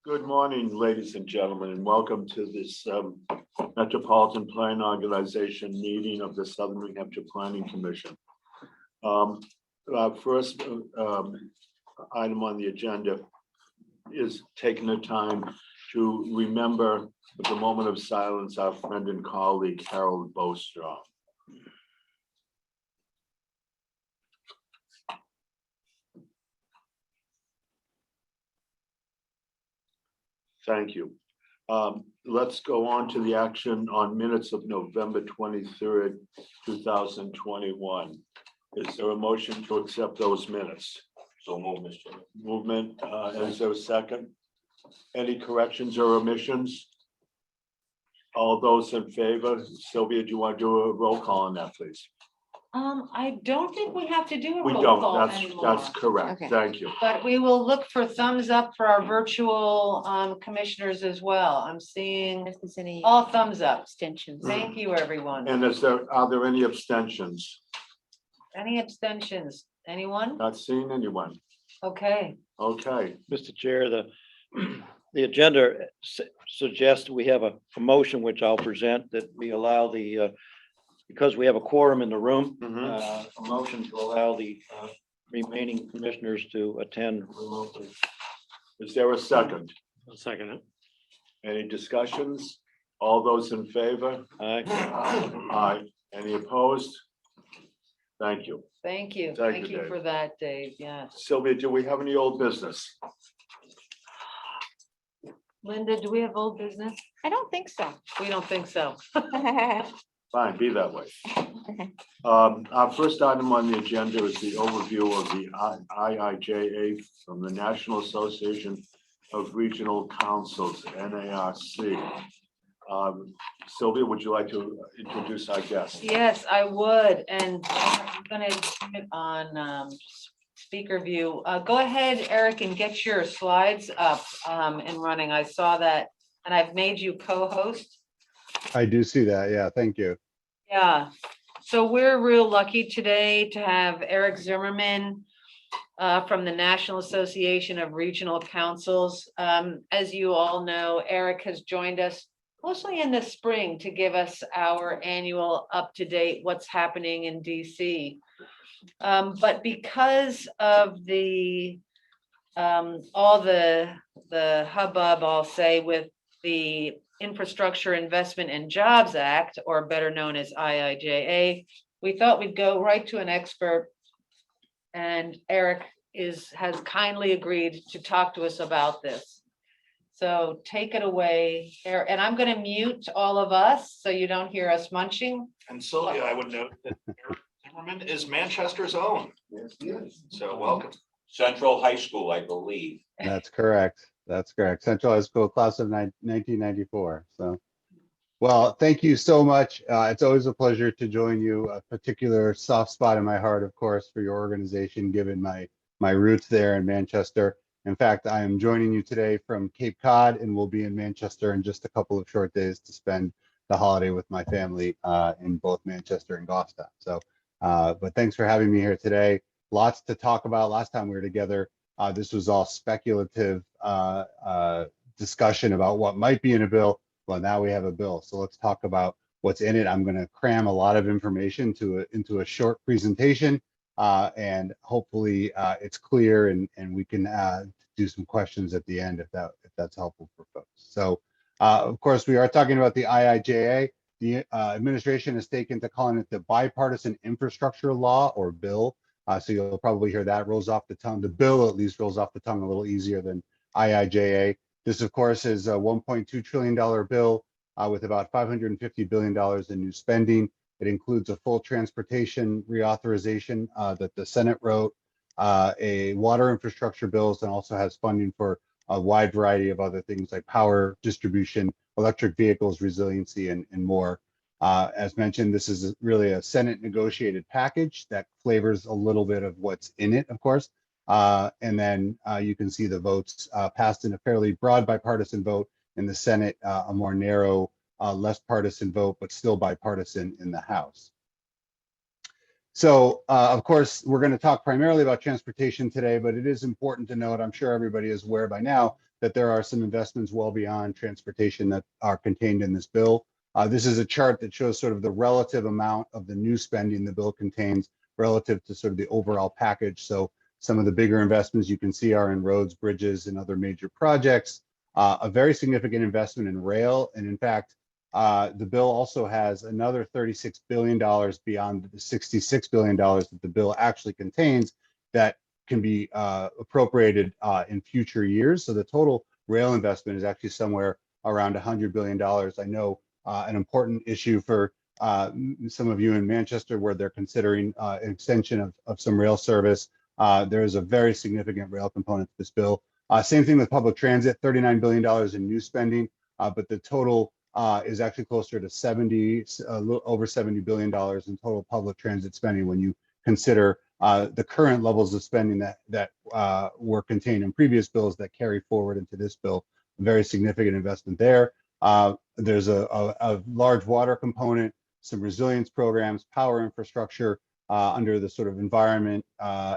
Good morning, ladies and gentlemen, and welcome to this Metropolitan Planning Organization meeting of the Southern New Hampshire Planning Commission. First item on the agenda is taking the time to remember with a moment of silence our friend and colleague Harold Bostrom. Thank you. Let's go on to the action on minutes of November 23rd, 2021. Is there a motion to accept those minutes? So move, Mr. Chairman. Movement. Is there a second? Any corrections or omissions? All those in favor? Sylvia, do you want to do a roll call on that, please? I don't think we have to do a We roll don't. call That's anymore. correct. Okay. Thank you. But we will look for thumbs up for our virtual commissioners as well. I'm seeing If there's any all thumbs up. abstentions. Thank you, everyone. And are there any abstentions? Any abstentions? Anyone? Not seeing anyone. Okay. Okay. Mr. Chair, the agenda suggests we have a motion which I'll present, that we allow because we have a quorum in the room, a motion to allow the remaining commissioners to attend remotely. Is there a second? I'll second it. Any discussions? All those in favor? Aye. Aye. Any opposed? Thank you. Thank you. Thank Thank you, you Dave. for that, Dave. Yeah. Sylvia, do we have any old business? Linda, do we have old business? I don't think so. We don't think so. Fine, be that way. Our first item on the agenda is the overview of the IIJA from the National Association of Regional Councils, NARC. Sylvia, would you like to introduce our guest? Yes, I would. And I'm gonna put it on speaker view. Go ahead, Eric, and get your slides up and running. I saw that, and I've made you co-host. I do see that. Yeah, thank you. Yeah, so we're real lucky today to have Erich Zimmermann from the National Association of Regional Councils. As you all know, Erich has joined us mostly in the spring to give us our annual up-to-date what's happening in DC. But because of the all the hubbub, I'll say, with the Infrastructure Investment and Jobs Act, or better known as IIJA, we thought we'd go right to an expert. And Erich has kindly agreed to talk to us about this. So take it away, Erich. And I'm going to mute all of us so you don't hear us munching. And Sylvia, I would note that Erich Zimmermann is Manchester's own. Yes, yes. So welcome. Central High School, I believe. That's correct. That's correct. Central High School class of 1994. So, well, thank you so much. It's always a pleasure to join you. A particular soft spot in my heart, of course, for your organization, given my roots there in Manchester. In fact, I am joining you today from Cape Cod, and will be in Manchester in just a couple of short days to spend the holiday with my family in both Manchester and Gloucester. So, but thanks for having me here today. Lots to talk about. Last time we were together, this was all speculative discussion about what might be in a bill. Well, now we have a bill. So let's talk about what's in it. I'm going to cram a lot of information into a short presentation, and hopefully it's clear, and we can do some questions at the end if that's helpful for folks. So of course, we are talking about the IIJA. The administration has taken to calling it the Bipartisan Infrastructure Law, or bill. So you'll probably hear that rolls off the tongue. The bill at least rolls off the tongue a little easier than IIJA. This, of course, is a $1.2 trillion bill with about $550 billion in new spending. It includes a full transportation reauthorization that the Senate wrote, a water infrastructure bills, and also has funding for a wide variety of other things like power distribution, electric vehicles, resiliency, and more. As mentioned, this is really a Senate negotiated package that flavors a little bit of what's in it, of course. And then you can see the votes passed in a fairly broad bipartisan vote in the Senate, a more narrow, less partisan vote, but still bipartisan in the House. So, of course, we're going to talk primarily about transportation today, but it is important to note, I'm sure everybody is aware by now, that there are some investments well beyond transportation that are contained in this bill. This is a chart that shows sort of the relative amount of the new spending the bill contains relative to sort of the overall package. So some of the bigger investments you can see are in roads, bridges, and other major projects. A very significant investment in rail. And in fact, the bill also has another $36 billion beyond the $66 billion that the bill actually contains that can be appropriated in future years. So the total rail investment is actually somewhere around $100 billion. I know an important issue for some of you in Manchester where they're considering an extension of some rail service. There is a very significant rail component to this bill. Same thing with public transit, $39 billion in new spending, but the total is actually closer to a little over $70 billion in total public transit spending when you consider the current levels of spending that were contained in previous bills that carry forward into this bill. A very significant investment there. There's a large water component, some resilience programs, power infrastructure under the sort of environment,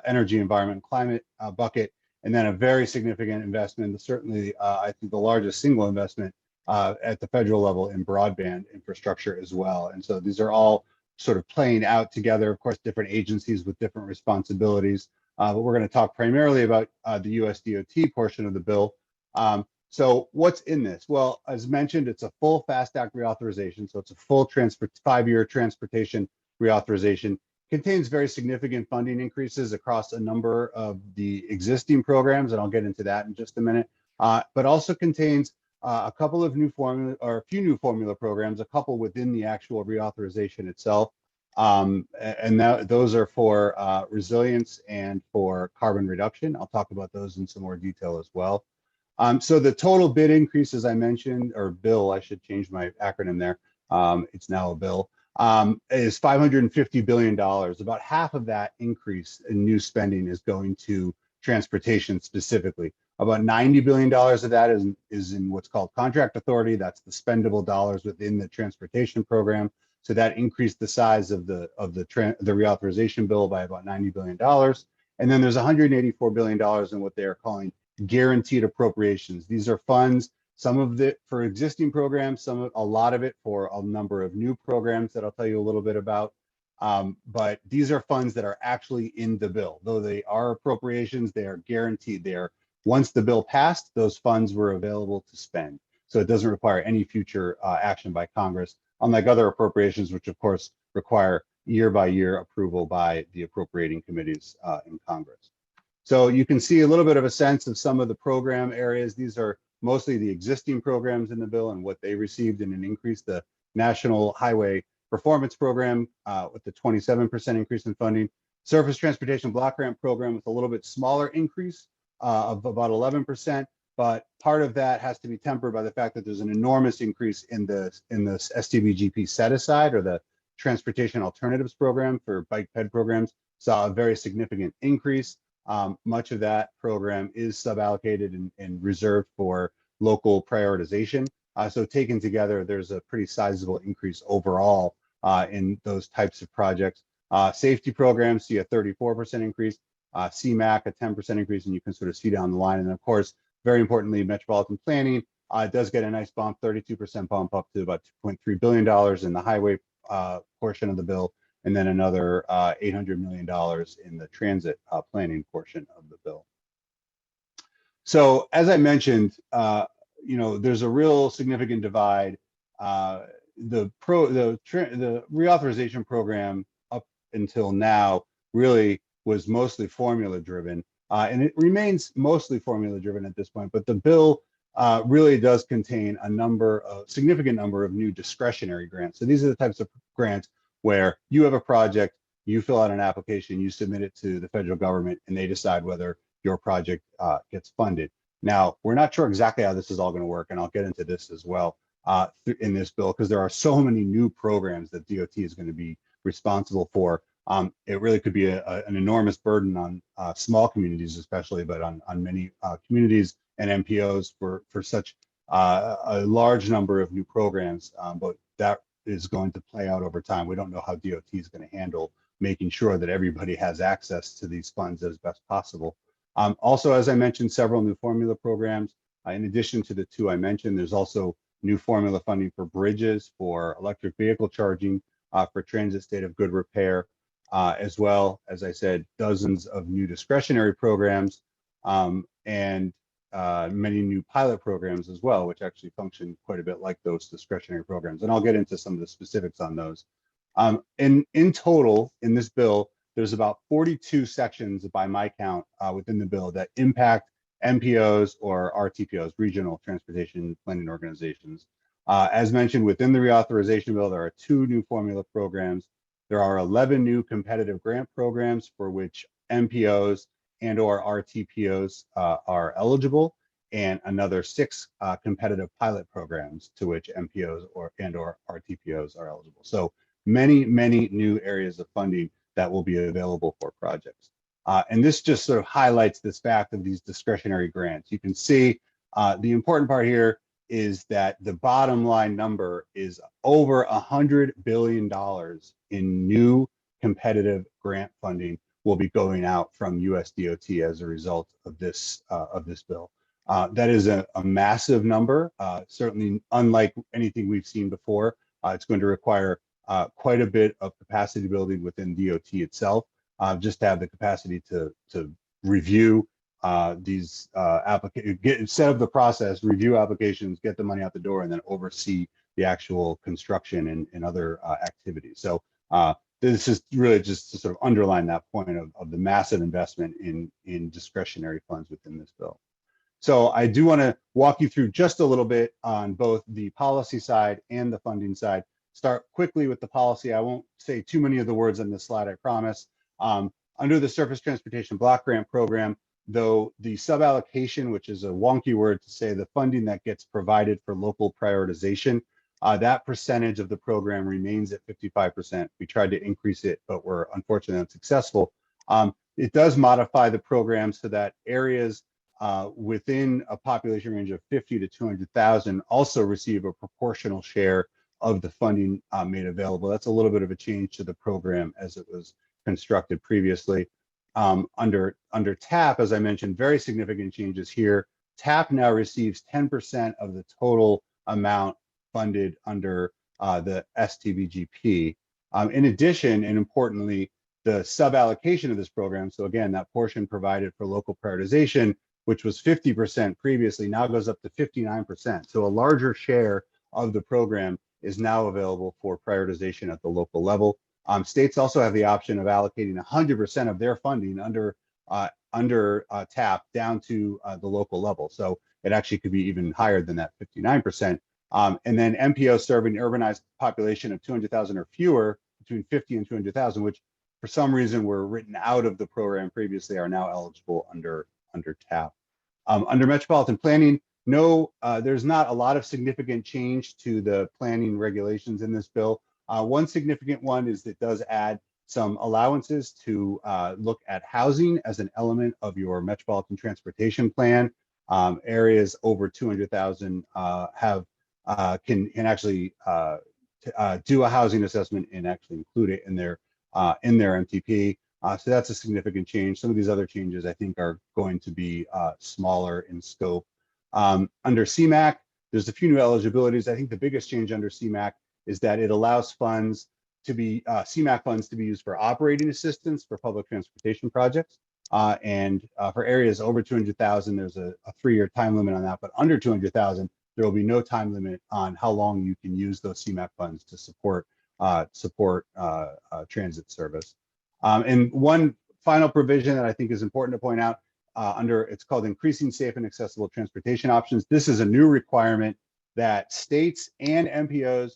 energy, environment, climate bucket, and then a very significant investment, certainly I think the largest single investment at the federal level in broadband infrastructure as well. And so these are all sort of playing out together, of course, different agencies with different responsibilities. But we're going to talk primarily about the US DOT portion of the bill. So what's in this? Well, as mentioned, it's a full FAST Act reauthorization. So it's a full 5-year transportation reauthorization. Contains very significant funding increases across a number of the existing programs, and I'll get into that in just a minute. But also contains a couple of new formula, or a few new formula programs, a couple within the actual reauthorization itself. And those are for resilience and for carbon reduction. I'll talk about those in some more detail as well. So the total bid increase, as I mentioned, or bill, I should change my acronym there. It's now a bill, is $550 billion. About half of that increase in new spending is going to transportation specifically. About $90 billion of that is in what's called contract authority. That's the spendable dollars within the transportation program. So that increased the size of the reauthorization bill by about $90 billion. And then there's $184 billion in what they are calling guaranteed appropriations. These are funds, some of it for existing programs, a lot of it for a number of new programs that I'll tell you a little bit about. But these are funds that are actually in the bill. Though they are appropriations, they are guaranteed. Once the bill passed, those funds were available to spend. So it doesn't require any future action by Congress, unlike other appropriations, which of course require year by year approval by the appropriating committees in Congress. So you can see a little bit of a sense of some of the program areas. These are mostly the existing programs in the bill and what they received in an increase. The National Highway Performance Program with the 27% increase in funding. Surface Transportation Block Grant Program with a little bit smaller increase of about 11%. But part of that has to be tempered by the fact that there's an enormous increase in the STBGP set aside, or the Transportation Alternatives Program for bike ped programs. Saw a very significant increase. Much of that program is suballocated and reserved for local prioritization. So taken together, there's a pretty sizable increase overall in those types of projects. Safety programs see a 34% increase, CMAC a 10% increase, and you can sort of see down the line. And of course, very importantly, metropolitan planning does get a nice bump, 32% bump up to about $2.3 billion in the highway portion of the bill, and then another $800 million in the transit planning portion of the bill. So as I mentioned, there's a real significant divide. The reauthorization program up until now really was mostly formula driven, and it remains mostly formula driven at this point, but the bill really does contain a significant number of new discretionary grants. So these are the types of grants where you have a project, you fill out an application, you submit it to the federal government, and they decide whether your project gets funded. Now, we're not sure exactly how this is all going to work, and I'll get into this as well in this bill, because there are so many new programs that DOT is going to be responsible for. It really could be an enormous burden on small communities, especially, but on many communities and MPOs for such a large number of new programs. But that is going to play out over time. We don't know how DOT is going to handle making sure that everybody has access to these funds as best possible. Also, as I mentioned, several new formula programs. In addition to the two I mentioned, there's also new formula funding for bridges, for electric vehicle charging, for transit state of good repair, as well, as I said, dozens of new discretionary programs, and many new pilot programs as well, which actually function quite a bit like those discretionary programs. And I'll get into some of the specifics on those. In total, in this bill, there's about 42 sections by my count within the bill that impact MPOs or RTPOs, regional transportation planning organizations. As mentioned, within the reauthorization bill, there are 2 new formula programs. There are 11 new competitive grant programs for which MPOs and or RTPOs are eligible, and another 6 competitive pilot programs to which MPOs and or RTPOs are eligible. So many new areas of funding that will be available for projects. And this just sort of highlights this fact of these discretionary grants. You can see the important part here is that the bottom line number is over $100 billion in new competitive grant funding will be going out from USDOT as a result of this bill. That is a massive number, certainly unlike anything we've seen before. It's going to require quite a bit of capacity building within DOT itself, just to have the capacity to review these applications, set up the process, review applications, get the money out the door, and then oversee the actual construction and other activities. So this is really just to sort of underline that point of the massive investment in discretionary funds within this bill. So I do want to walk you through just a little bit on both the policy side and the funding side. Start quickly with the policy. I won't say too many of the words on this slide, I promise. Under the Surface Transportation Block Grant Program, though the suballocation, which is a wonky word to say the funding that gets provided for local prioritization, that percentage of the program remains at 55%. We tried to increase it, but we're unfortunately unsuccessful. It does modify the program so that areas within a population range of 50 to 200,000 also receive a proportional share of the funding made available. That's a little bit of a change to the program as it was constructed previously. Under TAP, as I mentioned, very significant changes here. TAP now receives 10% of the total amount funded under the STVGP. In addition, and importantly, the suballocation of this program, so again, that portion provided for local prioritization, which was 50% previously, now goes up to 59%. So a larger share of the program is now available for prioritization at the local level. States also have the option of allocating 100% of their funding under TAP down to the local level. So it actually could be even higher than that 59%. And then MPOs serving urbanized population of 200,000 or fewer, between 50 and 200,000, which for some reason were written out of the program previously, are now eligible under TAP. Under metropolitan planning, there's not a lot of significant change to the planning regulations in this bill. One significant one is it does add some allowances to look at housing as an element of your metropolitan transportation plan. Areas over 200,000 can actually do a housing assessment and actually include it in their MTP. So that's a significant change. Some of these other changes I think are going to be smaller in scope. Under CMAQ, there's a few new eligibilities. I think the biggest change under CMAQ is that it allows funds to be CMAQ funds to be used for operating assistance for public transportation projects. And for areas over 200,000, there's a 3-year time limit on that. But under 200,000, there will be no time limit on how long you can use those CMAQ funds to support transit service. And one final provision that I think is important to point out it's called Increasing Safe and Accessible Transportation Options. This is a new requirement that states and MPOs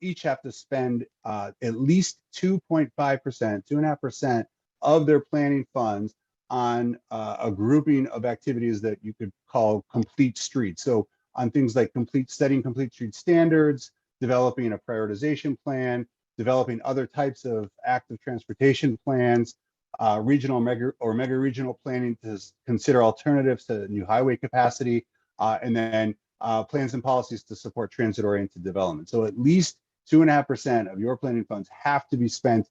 each have to spend at least 2.5% of their planning funds on a grouping of activities that you could call complete streets. So on things like setting complete street standards, developing a prioritization plan, developing other types of active transportation plans, regional mega regional planning to consider alternatives to new highway capacity, and then plans and policies to support transit-oriented development. So at least 2.5% of your planning funds have to be spent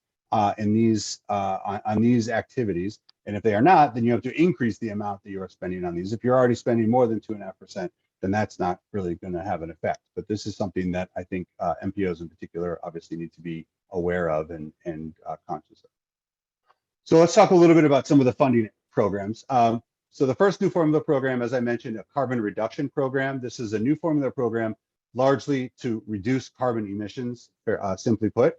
in these on these activities. And if they are not, then you have to increase the amount that you are spending on these. If you're already spending more than 2.5%, then that's not really going to have an effect. But this is something that I think MPOs in particular obviously need to be aware of and conscious of. So let's talk a little bit about some of the funding programs. So the first new formula program, as I mentioned, a carbon reduction program. This is a new formula program largely to reduce carbon emissions, simply put.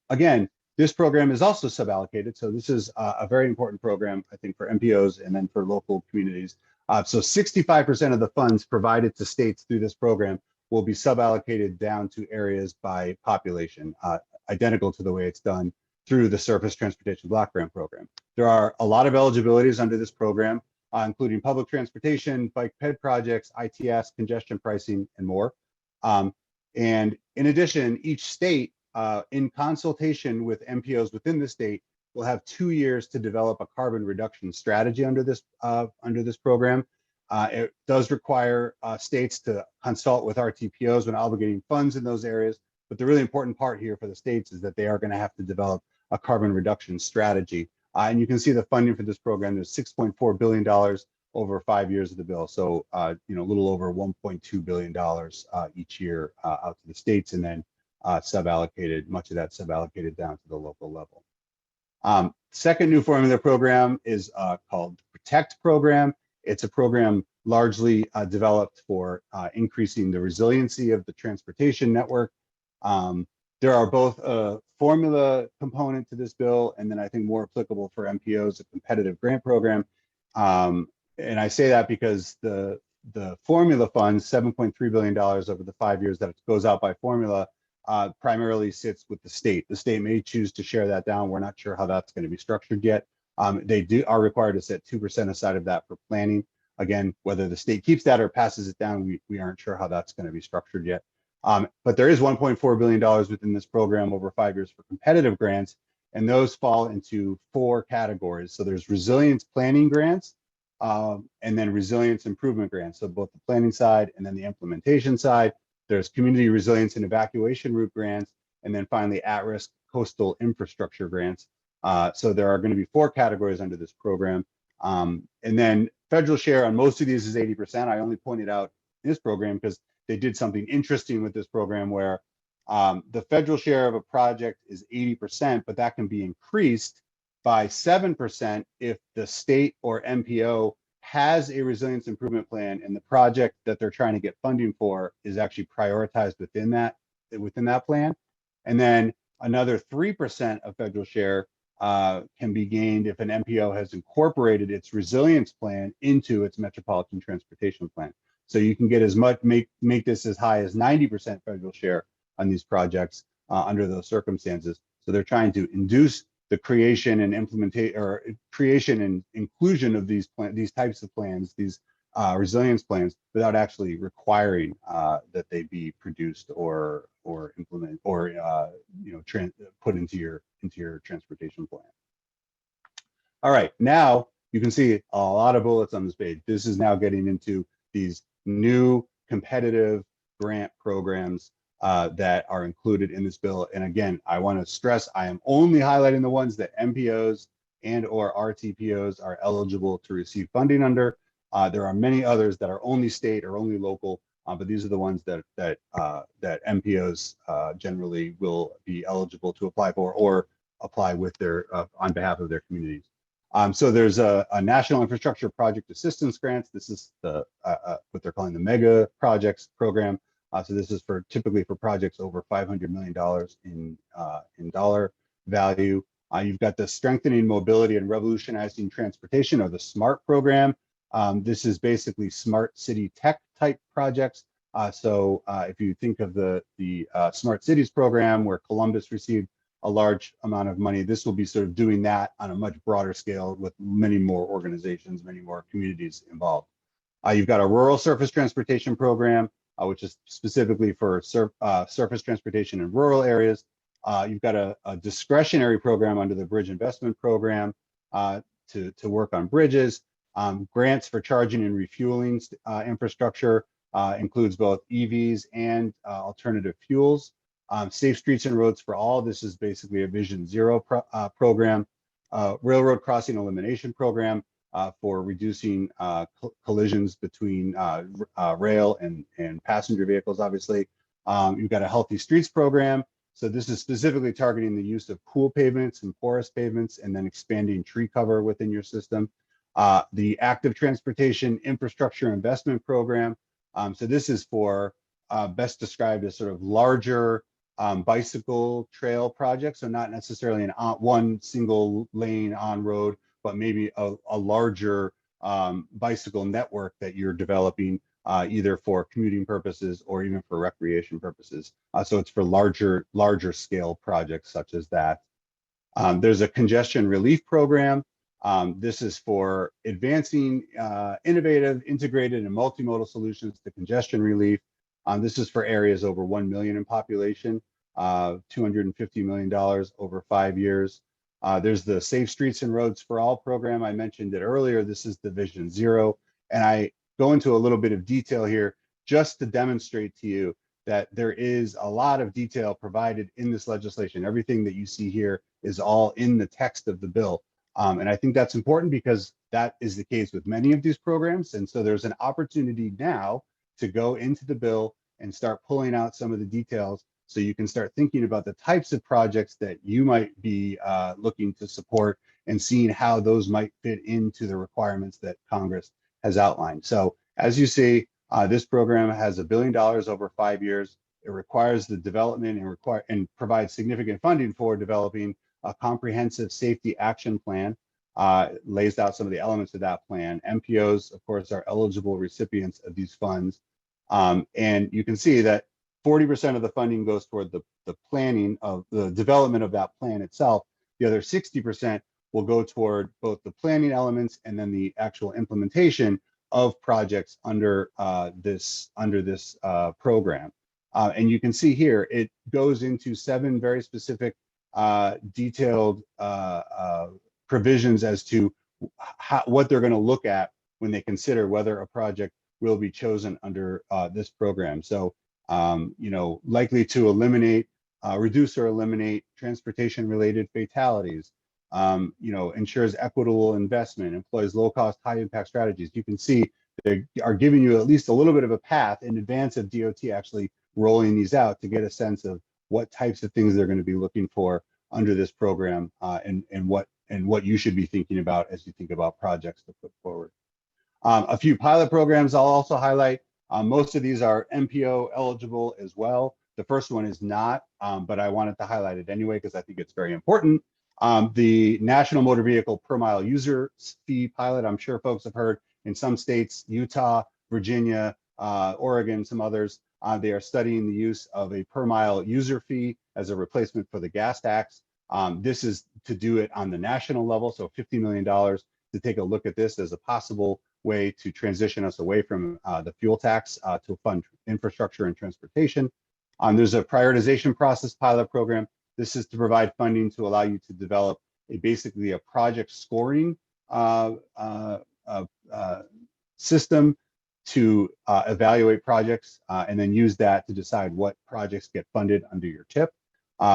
Again, this program is also suballocated. So this is a very important program, I think, for MPOs and then for local communities. So 65% of the funds provided to states through this program will be suballocated down to areas by population, identical to the way it's done through the Surface Transportation Block Grant Program. There are a lot of eligibilities under this program, including public transportation, bike ped projects, ITS, congestion pricing, and more. And in addition, each state, in consultation with MPOs within the state, will have 2 years to develop a carbon reduction strategy under this program. It does require states to consult with RTPOs when obligating funds in those areas. But the really important part here for the states is that they are going to have to develop a carbon reduction strategy. And you can see the funding for this program. There's $6.4 billion over 5 years of the bill. So, a little over $1.2 billion each year out to the states, and then suballocated, much of that suballocated down to the local level. Second new formula program is called the PROTECT program. It's a program largely developed for increasing the resiliency of the transportation network. There are both a formula component to this bill, and then I think more applicable for MPOs, a competitive grant program. And I say that because the formula funds, $7.3 billion over the 5 years that it goes out by formula, primarily sits with the state. The state may choose to share that down. We're not sure how that's going to be structured yet. They are required to set 2% aside of that for planning. Again, whether the state keeps that or passes it down, we aren't sure how that's going to be structured yet. But there is $1.4 billion within this program over 5 years for competitive grants, and those fall into 4 categories. So there's resilience planning grants, and then resilience improvement grants. So both the planning side and then the implementation side. There's community resilience and evacuation route grants, and then finally at-risk coastal infrastructure grants. So there are going to be 4 categories under this program. And then federal share on most of these is 80%. I only pointed out this program because they did something interesting with this program where the federal share of a project is 80%, but that can be increased by 7% if the state or MPO has a resilience improvement plan and the project that they're trying to get funding for is actually prioritized within that plan. And then another 3% of federal share can be gained if an MPO has incorporated its resilience plan into its metropolitan transportation plan. So you can get as much, make this as high as 90% federal share on these projects under those circumstances. So they're trying to induce the creation and implementation, or creation and inclusion of these types of plans, these resilience plans, without actually requiring that they be produced or implement or put into your transportation plan. All right, now you can see a lot of bullets on this page. This is now getting into these new competitive grant programs that are included in this bill. And again, I want to stress, I am only highlighting the ones that MPOs and or RTPOs are eligible to receive funding under. There are many others that are only state or only local, but these are the ones that MPOs generally will be eligible to apply for or apply with their on behalf of their communities. So there's a National Infrastructure Project Assistance Grants. This is the what they're calling the Mega Projects Program. So this is typically for projects over $500 million in dollar value. You've got the Strengthening Mobility and Revolutionizing Transportation, or the SMART program. This is basically smart city tech type projects. So if you think of the Smart Cities program, where Columbus received a large amount of money, this will be sort of doing that on a much broader scale with many more organizations, many more communities involved. You've got a Rural Surface Transportation program, which is specifically for surface transportation in rural areas. You've got a discretionary program under the Bridge Investment Program to work on bridges. Grants for charging and refueling infrastructure includes both EVs and alternative fuels. Safe Streets and Roads for All. This is basically a Vision Zero program. Railroad Crossing Elimination Program for reducing collisions between rail and passenger vehicles, obviously. You've got a Healthy Streets Program. So this is specifically targeting the use of cool pavements and porous pavements, and then expanding tree cover within your system. The Active Transportation Infrastructure Investment Program. So this is for best described as sort of larger bicycle trail projects. So not necessarily an one single lane on road, but maybe a larger bicycle network that you're developing either for commuting purposes or even for recreation purposes. So it's for larger scale projects such as that. There's a congestion relief program. This is for advancing innovative, integrated, and multimodal solutions to congestion relief. This is for areas over 1 million in population, $250 million over 5 years. There's the Safe Streets and Roads for All program. I mentioned it earlier. This is Division Zero. And I go into a little bit of detail here just to demonstrate to you that there is a lot of detail provided in this legislation. Everything that you see here is all in the text of the bill. And I think that's important because that is the case with many of these programs. And so there's an opportunity now to go into the bill and start pulling out some of the details so you can start thinking about the types of projects that you might be looking to support and seeing how those might fit into the requirements that Congress has outlined. So as you see, this program has $1 billion over 5 years. It requires the development and provides significant funding for developing a comprehensive safety action plan, lays out some of the elements of that plan. MPOs, of course, are eligible recipients of these funds. And you can see that 40% of the funding goes toward the planning of the development of that plan itself. The other 60% will go toward both the planning elements and then the actual implementation of projects under this program. And you can see here, it goes into 7 very specific detailed provisions as to what they're going to look at when they consider whether a project will be chosen under this program. So, likely to eliminate, reduce or eliminate transportation-related fatalities, ensures equitable investment, employs low-cost, high-impact strategies. You can see they are giving you at least a little bit of a path in advance of DOT actually rolling these out to get a sense of what types of things they're going to be looking for under this program, and what you should be thinking about as you think about projects to put forward. A few pilot programs I'll also highlight. Most of these are MPO eligible as well. The first one is not, but I wanted to highlight it anyway because I think it's very important. The National Motor Vehicle Per Mile User Fee Pilot, I'm sure folks have heard in some states, Utah, Virginia, Oregon, some others, they are studying the use of a per mile user fee as a replacement for the gas tax. This is to do it on the national level, so $50 million to take a look at this as a possible way to transition us away from the fuel tax to fund infrastructure and transportation. There's a prioritization process pilot program. This is to provide funding to allow you to develop basically a project scoring system to evaluate projects and then use that to decide what projects get funded under your TIP.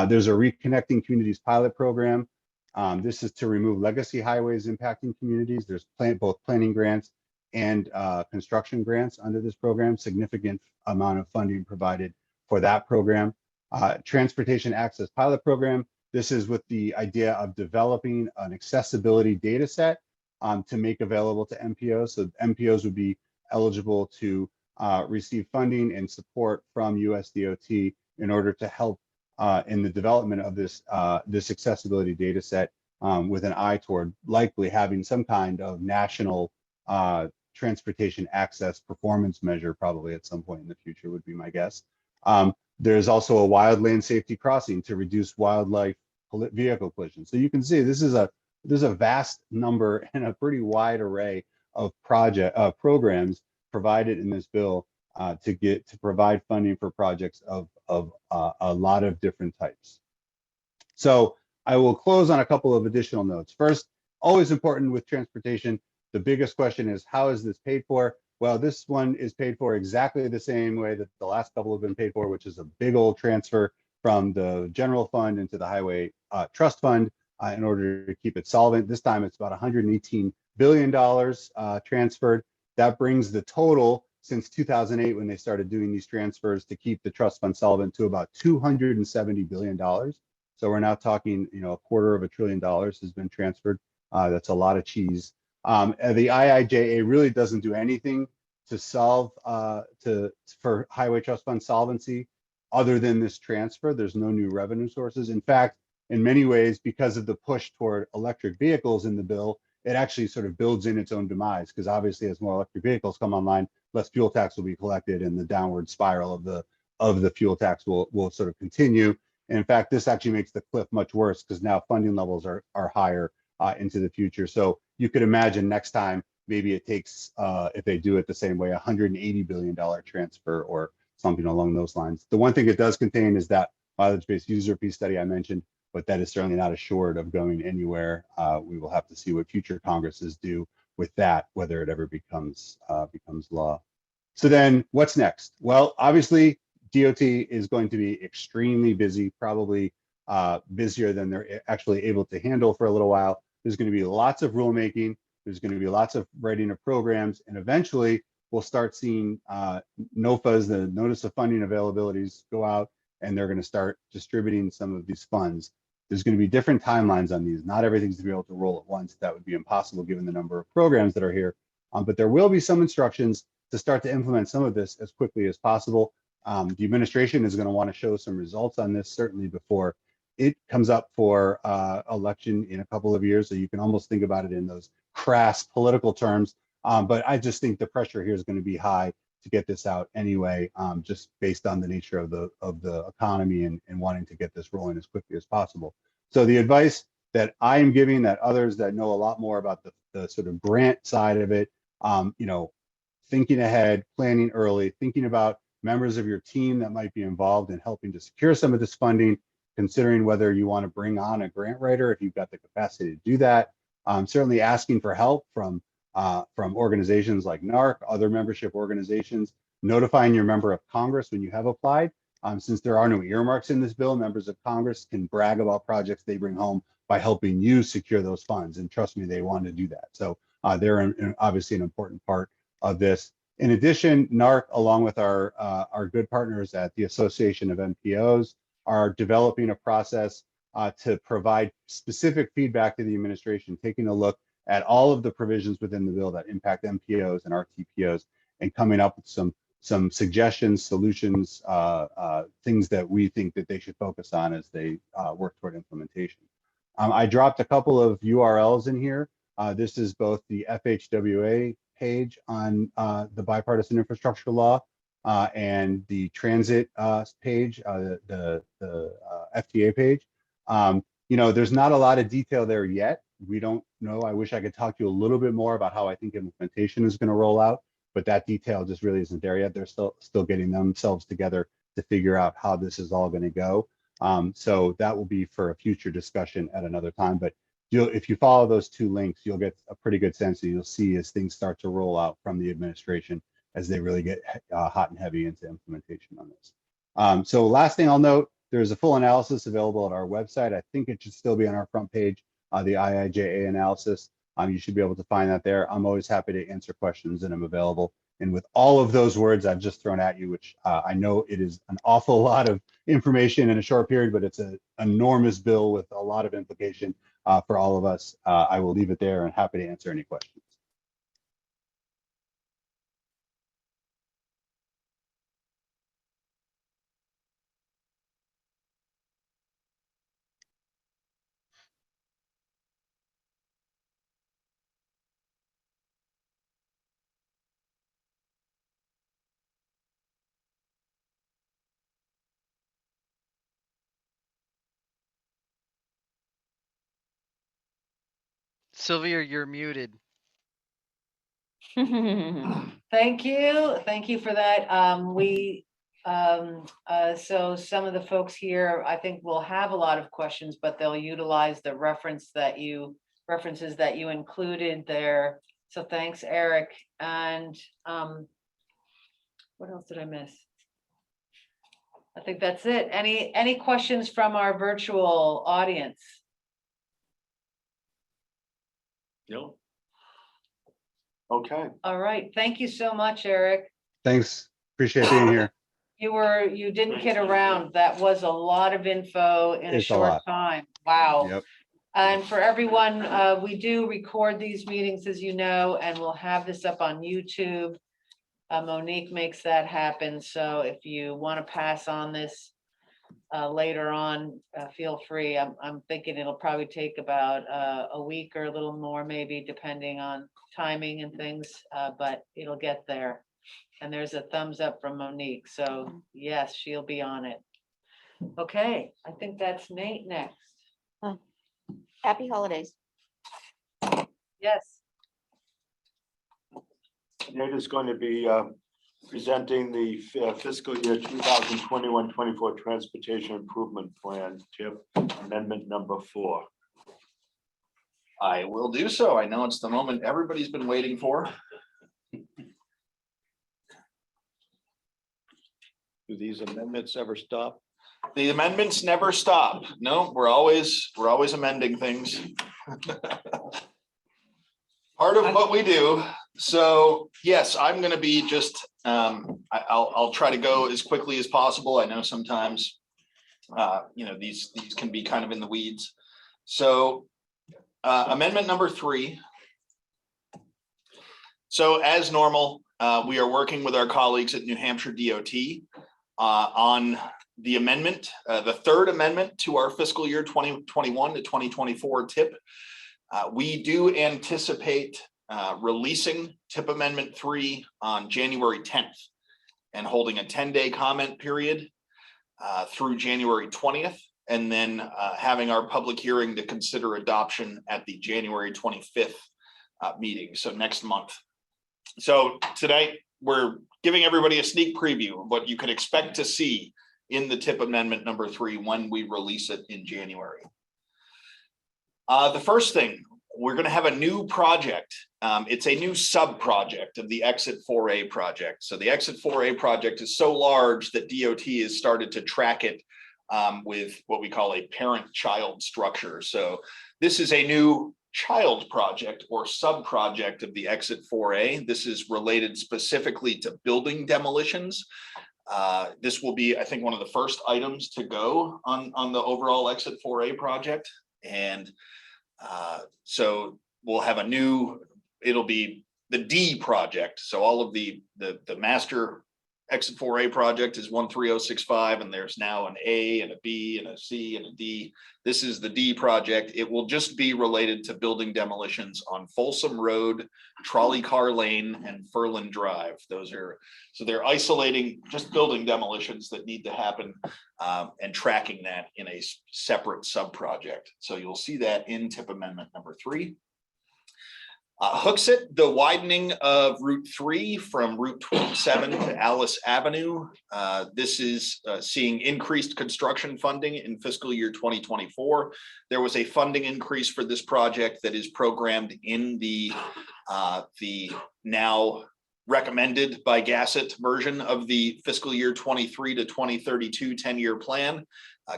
There's a Reconnecting Communities pilot program. This is to remove legacy highways impacting communities. There's both planning grants and construction grants under this program. Significant amount of funding provided for that program. Transportation Access Pilot Program. This is with the idea of developing an accessibility data set to make available to MPOs. So MPOs would be eligible to receive funding and support from USDOT in order to help in the development of this accessibility data set with an eye toward likely having some kind of national transportation access performance measure probably at some point in the future would be my guess. There's also a wildland safety crossing to reduce wildlife vehicle collisions. So you can see there's a vast number and a pretty wide array of programs provided in this bill to provide funding for projects of a lot of different types. So I will close on a couple of additional notes. First, always important with transportation, the biggest question is, how is this paid for? Well, this one is paid for exactly the same way that the last couple have been paid for, which is a big old transfer from the general fund into the highway trust fund in order to keep it solvent. This time it's about $118 billion transferred. That brings the total since 2008, when they started doing these transfers to keep the trust fund solvent, to about $270 billion. So we're now talking, $250 billion has been transferred. That's a lot of cheese. And the IIJA really doesn't do anything to solve for highway trust fund solvency other than this transfer. There's no new revenue sources. In fact, in many ways, because of the push toward electric vehicles in the bill, it actually sort of builds in its own demise, because obviously as more electric vehicles come online, less fuel tax will be collected, and the downward spiral of the fuel tax will sort of continue. And in fact, this actually makes the cliff much worse, because now funding levels are higher into the future. So you could imagine next time, maybe it takes, if they do it the same way, $180 billion transfer or something along those lines. The one thing it does contain is that mileage-based user fee study I mentioned, but that is certainly not assured of going anywhere. We will have to see what future Congresses do with that, whether it ever becomes law. So then what's next? Well, obviously DOT is going to be extremely busy, probably busier than they're actually able to handle for a little while. There's going to be lots of rulemaking. There's going to be lots of writing of programs, and eventually we'll start seeing NOFAs, the notice of funding availabilities, go out, and they're going to start distributing some of these funds. There's going to be different timelines on these. Not everything's to be able to roll at once. That would be impossible given the number of programs that are here. But there will be some instructions to start to implement some of this as quickly as possible. The administration is going to want to show some results on this certainly before it comes up for election in a couple of years. So you can almost think about it in those crass political terms. But I just think the pressure here is going to be high to get this out anyway, just based on the nature of the economy and wanting to get this rolling as quickly as possible. So the advice that I am giving, that others that know a lot more about the sort of grant side of it, thinking ahead, planning early, thinking about members of your team that might be involved in helping to secure some of this funding, considering whether you want to bring on a grant writer if you've got the capacity to do that. Certainly asking for help from organizations like NARC, other membership organizations, notifying your member of Congress when you have applied. Since there are no earmarks in this bill, members of Congress can brag about projects they bring home by helping you secure those funds. And trust me, they want to do that. So they're obviously an important part of this. In addition, NARC, along with our good partners at the Association of MPOs, are developing a process to provide specific feedback to the administration, taking a look at all of the provisions within the bill that impact MPOs and RTPOs, and coming up with some suggestions, solutions, things that we think that they should focus on as they work toward implementation. I dropped a couple of URLs in here. This is both the FHWA page on the bipartisan infrastructure law and the transit page, the FTA page. There's not a lot of detail there yet. We don't know. I wish I could talk to you a little bit more about how I think implementation is going to roll out, but that detail just really isn't there yet. They're still getting themselves together to figure out how this is all going to go. So that will be for a future discussion at another time. But if you follow those two links, you'll get a pretty good sense, and you'll see as things start to roll out from the administration as they really get hot and heavy into implementation on this. So last thing I'll note, there's a full analysis available at our website. I think it should still be on our front page, the IIJA analysis. You should be able to find that there. I'm always happy to answer questions, and I'm available. And with all of those words I've just thrown at you, which I know it is an awful lot of information in a short period, but it's an enormous bill with a lot of implication for all of us. I will leave it there and happy to answer any questions. Sylvia, you're muted. Thank you for that. So some of the folks here, I think, will have a lot of questions, but they'll utilize the references that you included there. So thanks, Erich. And what else did I miss? I think that's it. Any questions from our virtual audience? No. Okay, All right, thank you so much, Eric. Thanks. Appreciate being here. You didn't kid around. That was a lot of info in a It's a short lot. time. Wow. Yep. And for everyone, we do record these meetings, as you know, and we'll have this up on YouTube. Monique makes that happen. So if you want to pass on this later on, feel free. I'm thinking it'll probably take about a week or a little more, maybe depending on timing and things, but it'll get there. And there's a thumbs up from Monique. So yes, she'll be on it. Okay, I think that's Nate next. Happy holidays. Yes. Nate is going to be presenting the fiscal year 2021-24 Transportation Improvement Plan, TIP Amendment number 4. I will do so. I know it's the moment everybody's been waiting for. Do these amendments ever stop? The amendments never stop. No, we're always amending things. Part of what we do. So yes, I'm going to be just, I'll try to go as quickly as possible. I know sometimes, these can be kind of in the weeds. So amendment number 3. So as normal, we are working with our colleagues at New Hampshire DOT on the amendment, the 3rd amendment to our fiscal year 2021 to 2024 TIP. We do anticipate releasing TIP Amendment 3 on January 10th and holding a 10-day comment period through January 20th, and then having our public hearing to consider adoption at the January 25th meeting, so next month. So tonight, we're giving everybody a sneak preview of what you could expect to see in the TIP Amendment number 3 when we release it in January. The first thing, we're going to have a new project. It's a new sub-project of the Exit 4A project. So the Exit 4A project is so large that DOT has started to track it with what we call a parent-child structure. So this is a new child project or sub-project of the Exit 4A. This is related specifically to building demolitions. This will be, I think, one of the first items to go on the overall Exit 4A project. And so we'll have it'll be the D project. So all of the master Exit 4A project is 13065, and there's now an A and a B and a C and a D. This is the D project. It will just be related to building demolitions on Folsom Road, Trolley Car Lane, and Furlan Drive. So they're isolating just building demolitions that need to happen and tracking that in a separate sub-project. So you'll see that in TIP Amendment number 3. Hooksett, the widening of Route 3 from Route 27 to Alice Avenue. This is seeing increased construction funding in fiscal year 2024. There was a funding increase for this project that is programmed in the now recommended by Gassett version of the fiscal year 23 to 2032 10-year plan.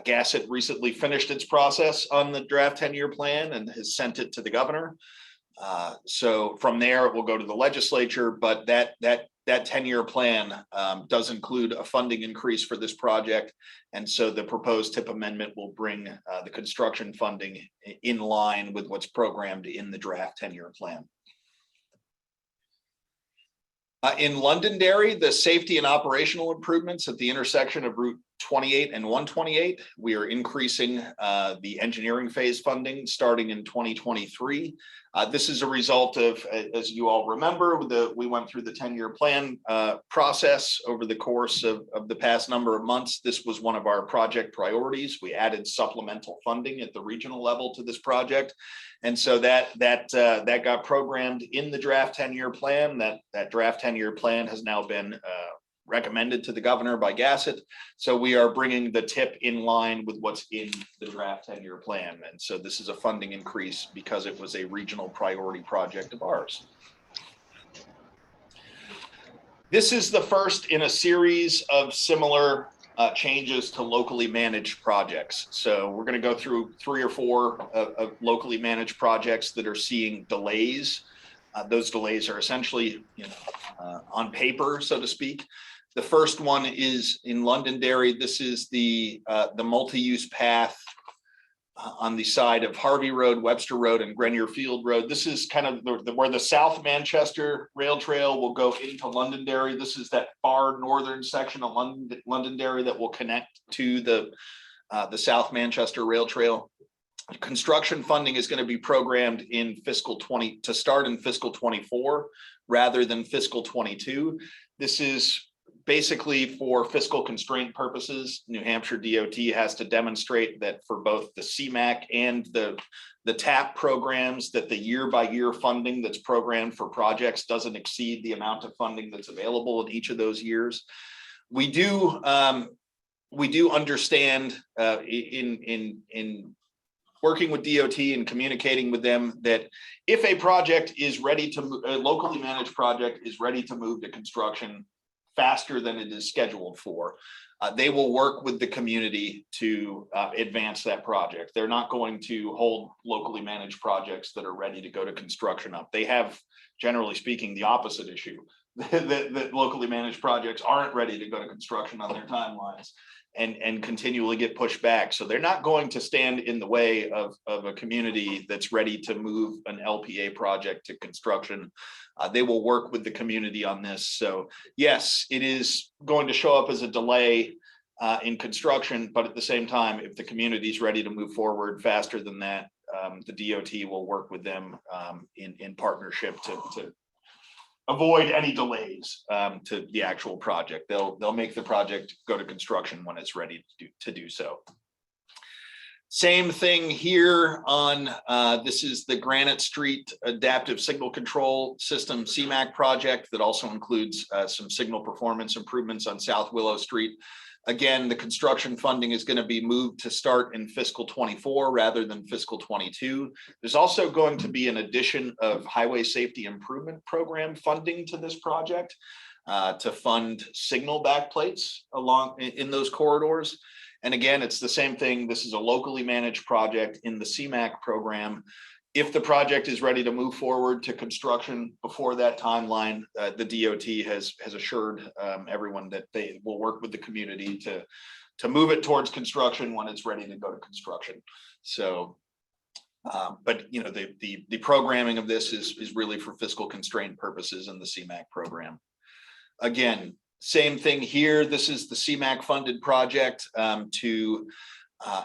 Gassett recently finished its process on the draft 10-year plan and has sent it to the governor. So from there, it will go to the legislature, but that 10-year plan does include a funding increase for this project. And so the proposed TIP amendment will bring the construction funding in line with what's programmed in the draft 10-year plan. In Londonderry, the safety and operational improvements at the intersection of Route 28 and 128, we are increasing the engineering phase funding starting in 2023. This is a result of, as you all remember, we went through the 10-year plan process over the course of the past number of months. This was one of our project priorities. We added supplemental funding at the regional level to this project. And so that got programmed in the draft 10-year plan. That draft 10-year plan has now been recommended to the governor by Gassett. So we are bringing the TIP in line with what's in the draft 10-year plan. And so this is a funding increase because it was a regional priority project of ours. This is the first in a series of similar changes to locally managed projects. So we're going to go through 3 or 4 of locally managed projects that are seeing delays. Those delays are essentially, on paper, so to speak. The first one is in Londonderry. This is the multi-use path on the side of Harvey Road, Webster Road, and Grenier Field Road. This is kind of where the South Manchester Rail Trail will go into Londonderry. This is that far northern section of Londonderry that will connect to the South Manchester Rail Trail. Construction funding is going to be programmed in fiscal 20 to start in fiscal 24 rather than fiscal 22. This is basically for fiscal constraint purposes. New Hampshire DOT has to demonstrate that for both the CMAQ and the TAP programs, that the year-by-year funding that's programmed for projects doesn't exceed the amount of funding that's available in each of those years. We do understand in working with DOT and communicating with them that if a project is ready to a locally managed project is ready to move to construction faster than it is scheduled for, they will work with the community to advance that project. They're not going to hold locally managed projects that are ready to go to construction up. They have, generally speaking, the opposite issue, that locally managed projects aren't ready to go to construction on their timelines and continually get pushed back. So they're not going to stand in the way of a community that's ready to move an LPA project to construction. They will work with the community on this. So yes, it is going to show up as a delay in construction, but at the same time, if the community is ready to move forward faster than that, the DOT will work with them in partnership to avoid any delays to the actual project. They'll make the project go to construction when it's ready to do so. Same thing here on this is the Granite Street Adaptive Signal Control System CMAQ project that also includes some signal performance improvements on South Willow Street. Again, the construction funding is going to be moved to start in fiscal 24 rather than fiscal 22. There's also going to be an addition of highway safety improvement program funding to this project to fund signal backplates along in those corridors. And again, it's the same thing. This is a locally managed project in the CMAQ program. If the project is ready to move forward to construction before that timeline, the DOT has assured everyone that they will work with the community to move it towards construction when it's ready to go to construction. So, but the programming of this is really for fiscal constraint purposes in the CMAQ program. Again, same thing here. This is the CMAQ funded project to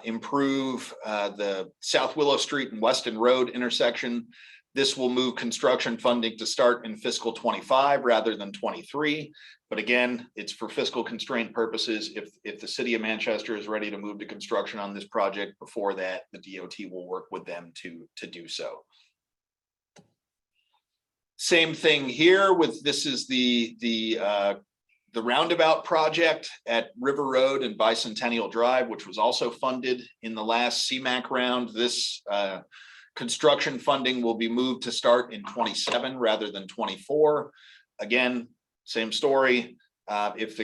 improve the South Willow Street and Weston Road intersection. This will move construction funding to start in fiscal 25 rather than 23. But again, it's for fiscal constraint purposes. If the city of Manchester is ready to move to construction on this project before that, the DOT will work with them to do so. Same thing here with this is the roundabout project at River Road and Bicentennial Drive, which was also funded in the last CMAQ round. This construction funding will be moved to start in 27 rather than 24. Again, same story. If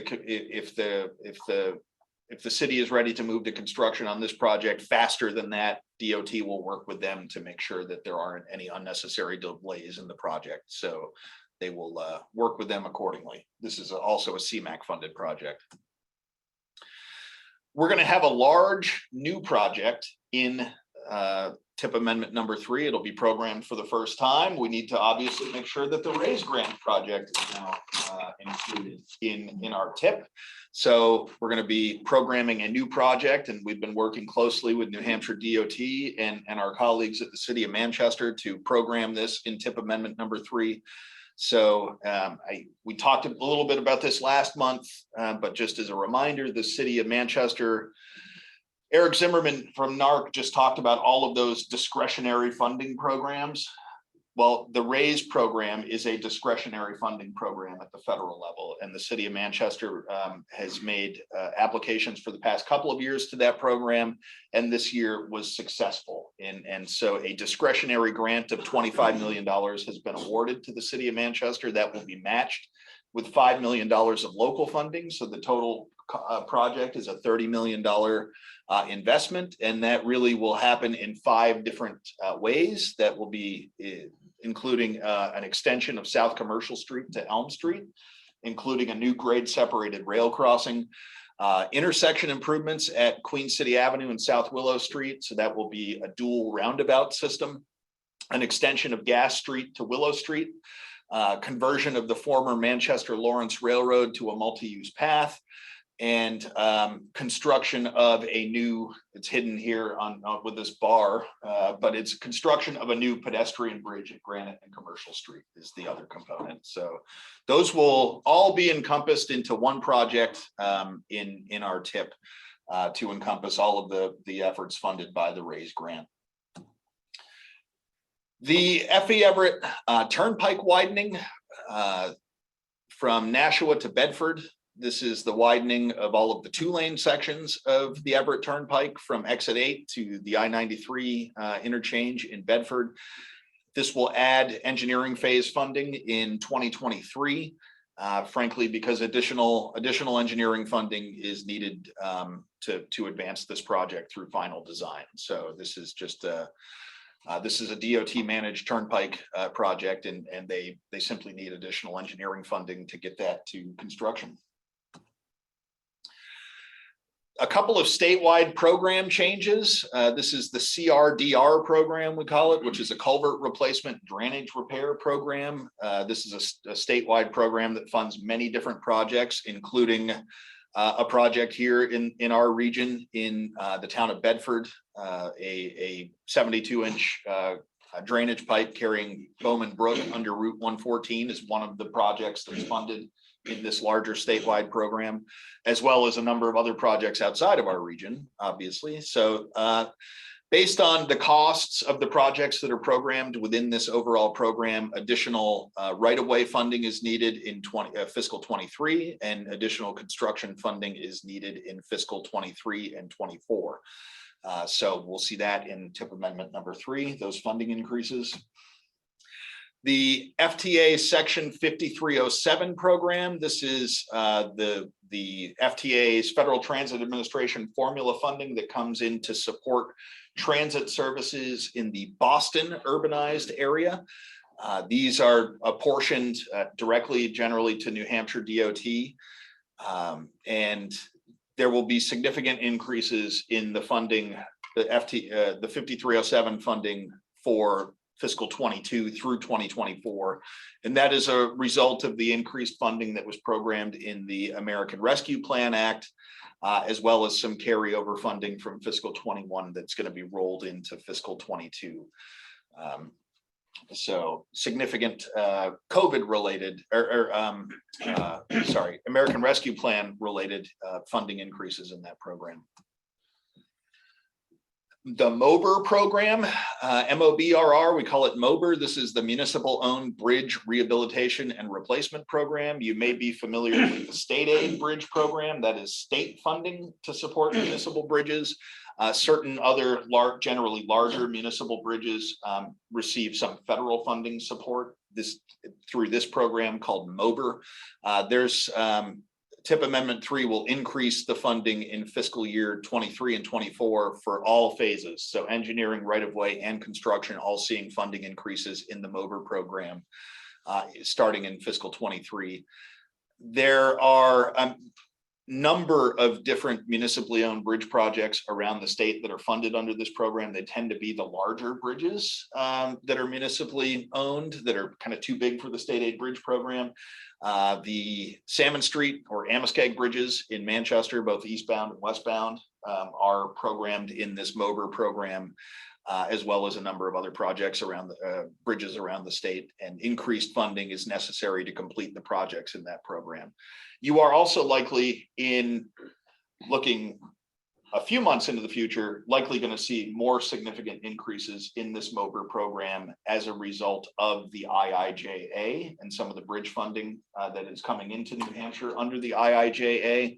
the city is ready to move to construction on this project faster than that, DOT will work with them to make sure that there aren't any unnecessary delays in the project. So they will work with them accordingly. This is also a CMAQ funded project. We're going to have a large new project in TIP amendment number 3. It'll be programmed for the first time. We need to obviously make sure that the RAISE grant project is now included in our TIP. So we're going to be programming a new project, and we've been working closely with New Hampshire DOT and our colleagues at the city of Manchester to program this in TIP amendment number 3. So we talked a little bit about this last month, but just as a reminder, the city of Manchester, Erich Zimmermann from NARC just talked about all of those discretionary funding programs. Well, the RAISE program is a discretionary funding program at the federal level, and the city of Manchester has made applications for the past couple of years to that program, and this year was successful. And so a discretionary grant of $25 million has been awarded to the city of Manchester that will be matched with $5 million of local funding. So the total project is a $30 million investment, and that really will happen in 5 different ways. That will be including an extension of South Commercial Street to Elm Street, including a new grade separated rail crossing, intersection improvements at Queen City Avenue and South Willow Street. So that will be a dual roundabout system, an extension of Gas Street to Willow Street, conversion of the former Manchester Lawrence Railroad to a multi-use path, and construction of a new, it's hidden here on with this bar, but it's construction of a new pedestrian bridge at Granite and Commercial Street is the other component. So those will all be encompassed into one project in our TIP to encompass all of the efforts funded by the RAISE grant. The Effie Everett Turnpike widening from Nashua to Bedford. This is the widening of all of the 2-lane sections of the Everett Turnpike from exit 8 to the I-93 interchange in Bedford. This will add engineering phase funding in 2023, frankly, because additional engineering funding is needed to advance this project through final design. So this is just a DOT managed turnpike project, and they simply need additional engineering funding to get that to construction. A couple of statewide program changes. This is the CRDR program, we call it, which is a culvert replacement drainage repair program. This is a statewide program that funds many different projects, including a project here in our region in the town of Bedford, a 72-inch drainage pipe carrying Bowman Brook under Route 114 is one of the projects that's funded in this larger statewide program, as well as a number of other projects outside of our region, obviously. So based on the costs of the projects that are programmed within this overall program, additional right-of-way funding is needed in fiscal 23, and additional construction funding is needed in fiscal 23 and 24. So we'll see that in TIP amendment number 3, those funding increases. The FTA Section 5307 program. This is the FTA's Federal Transit Administration formula funding that comes in to support transit services in the Boston urbanized area. These are apportioned directly, generally, to New Hampshire DOT, and there will be significant increases in the funding, the 5307 funding for fiscal 22 through 2024. And that is a result of the increased funding that was programmed in the American Rescue Plan Act, as well as some carryover funding from fiscal 21 that's going to be rolled into fiscal 22. So significant COVID related, American Rescue Plan related funding increases in that program. The MOBR program, MOBRR, we call it MOBR. This is the Municipal Owned Bridge Rehabilitation and Replacement Program. You may be familiar with the State Aid Bridge Program. That is state funding to support municipal bridges. Certain other generally larger municipal bridges receive some federal funding support through this program called MOBR. There's TIP Amendment 3 will increase the funding in fiscal year 23 and 24 for all phases. So engineering, right-of-way, and construction all seeing funding increases in the MOBR program starting in fiscal 23. There are a number of different municipally owned bridge projects around the state that are funded under this program. They tend to be the larger bridges that are municipally owned, that are kind of too big for the state aid bridge program. The Salmon Street or Amoskeag bridges in Manchester, both eastbound and westbound, are programmed in this MOBR program, as well as a number of other projects around the bridges around the state, and increased funding is necessary to complete the projects in that program. You are also likely, in looking a few months into the future, likely going to see more significant increases in this MOBR program as a result of the IIJA, and some of the bridge funding that is coming into New Hampshire under the IIJA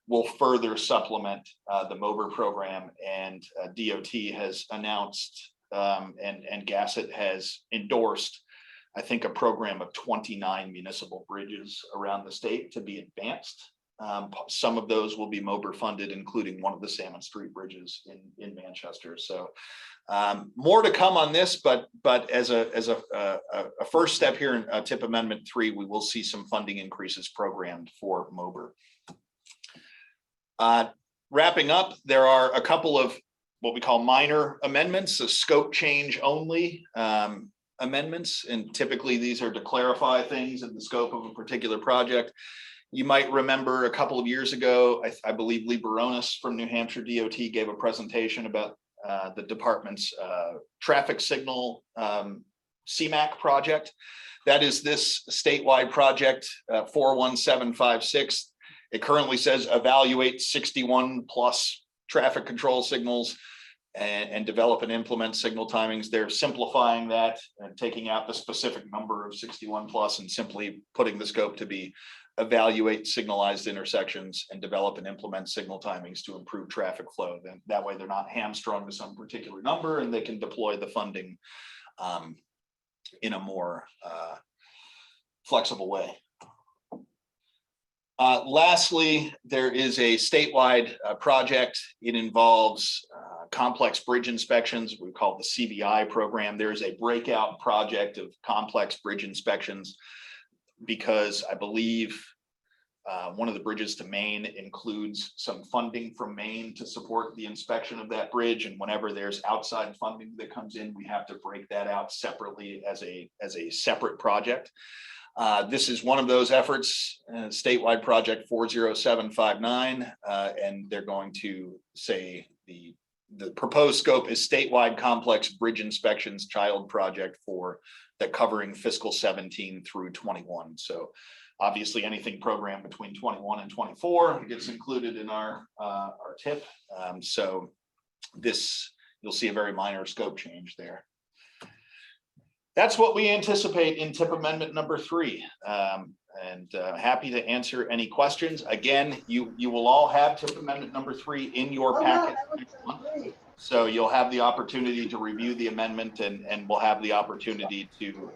will further supplement the MOBR program. And DOT has announced and Gasset has endorsed, I think, a program of 29 municipal bridges around the state to be advanced Some of those will be MOBR funded, including one of the Salmon Street bridges in Manchester. So more to come on this, but as a first step here in TIP Amendment 3, we will see some funding increases programmed for MOBR. Wrapping up, there are a couple of what we call minor amendments, so scope change only amendments, and typically these are to clarify things in the scope of a particular project. You might remember a couple of years ago, I believe Lee Baronis from New Hampshire DOT gave a presentation about the department's traffic signal CMAC project. That is this statewide project 41756. It currently says evaluate 61 plus traffic control signals and develop and implement signal timings. They're simplifying that and taking out the specific number of 61 plus and simply putting the scope to be evaluate signalized intersections and develop and implement signal timings to improve traffic flow. Then that way they're not hamstrung to some particular number and they can deploy the funding in a more flexible way. Lastly, there is a statewide project. It involves complex bridge inspections. We call it the CBI program. There is a breakout project of complex bridge inspections because I believe one of the bridges to Maine includes some funding from Maine to support the inspection of that bridge. And whenever there's outside funding that comes in, we have to break that out separately as a separate project. This is one of those efforts, statewide project 40759, and they're going to say the proposed scope is statewide complex bridge inspections child project for that covering fiscal 17 through 21. So obviously anything programmed between 21 and 24 gets included in our TIP. So this, you'll see a very minor scope change there. That's what we anticipate in TIP Amendment number 3. Happy to answer any questions. Again, you will all have TIP Amendment number 3 in your packet next month. So you'll have the opportunity to review the amendment and we'll have the opportunity to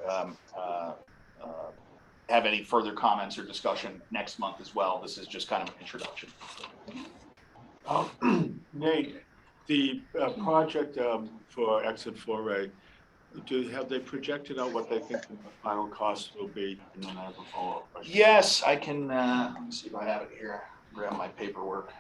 have any further comments or discussion next month as well. This is just kind of an introduction. Nate, the project for exit 4A, have they projected out what they think the final cost will be? And then I have a follow-up question. Yes, I can, let me see if I have it here, grab my paperwork.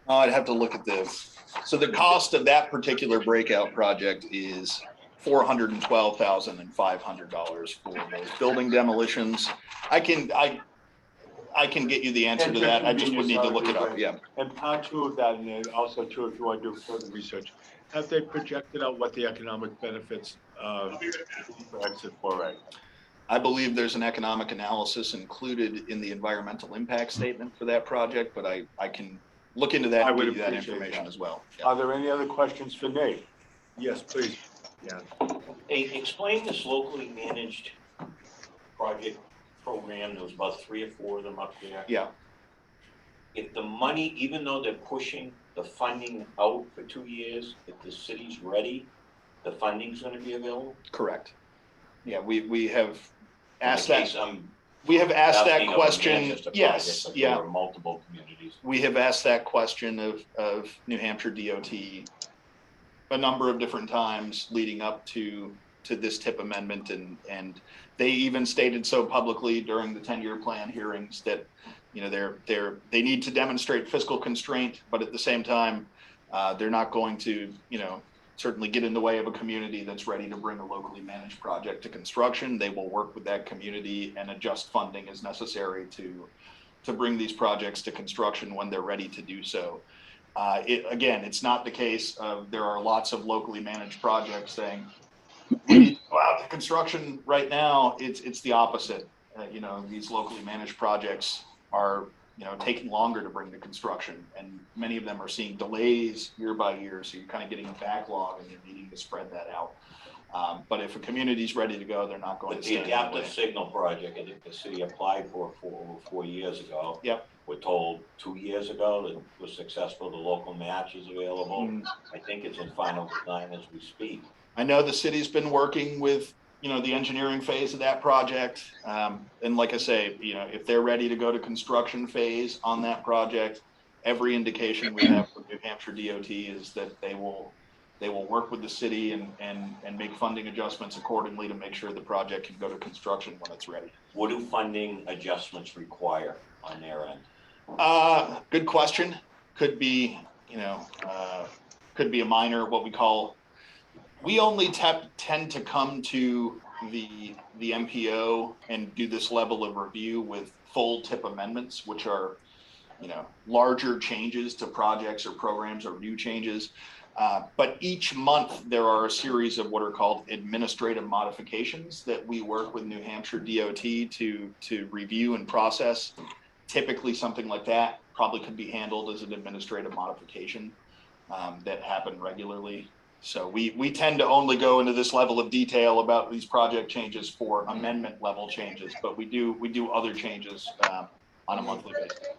Oh, I'd have to look at this. So the cost of that particular breakout project is $412,500 for those building demolitions. I can get you the answer to that. I just would need to look it up. Yeah. And part 2 of that, and then also too, if you want to do further research, have they projected out what the economic benefits for exit 4A? I believe there's an economic analysis included in the environmental impact statement for that project, but I can look into that and give you that information as well. Yeah. Are there any other questions for Nate? Yes, please. Yeah. Hey, explain this locally managed project program. There was about 3 or 4 of them up there. Yeah. If the money, even though they're pushing the funding out for 2 years, if the city's ready, the funding's going to be available? Correct. Yeah, we have asked In that. case I'm We have asked that asking of a question. Manchester Yes. project, like Yeah. there are multiple communities. We have asked that question of New Hampshire DOT a number of different times leading up to this TIP amendment, and they even stated so publicly during the 10-year plan hearings that, you know, they need to demonstrate fiscal constraint, but at the same time, they're not going to, you know, certainly get in the way of a community that's ready to bring a locally managed project to construction. They will work with that community and adjust funding as necessary to bring these projects to construction when they're ready to do so. Again, it's not the case of there are lots of locally managed projects saying, we need to go out to construction right now. It's the opposite. You know, these locally managed projects are, you know, taking longer to bring to construction, and many of them are seeing delays year by year. So you're kind of getting a backlog and you're needing to spread that out. But if a community's ready to go, they're not going But to the stand in the way. adaptive signal project, I think the city applied for over 4 years ago. Yep. We're told 2 years ago that it was successful, the local match is available. I think it's in final design as we speak. I know the city's been working with, the engineering phase of that project. And like I say, if they're ready to go to construction phase on that project, every indication we have from New Hampshire DOT is that they will work with the city and make funding adjustments accordingly to make sure the project can go to construction when it's ready. What do funding adjustments require on their end? Good question. Could be, could be a minor, what we call, we only tend to come to the MPO and do this level of review with full tip amendments, which are, larger changes to projects or programs or new changes. But each month there are a series of what are called administrative modifications that we work with New Hampshire DOT to review and process. Typically something like that probably could be handled as an administrative modification that happen regularly. So we tend to only go into this level of detail about these project changes for amendment level changes, but we do other changes on a monthly basis.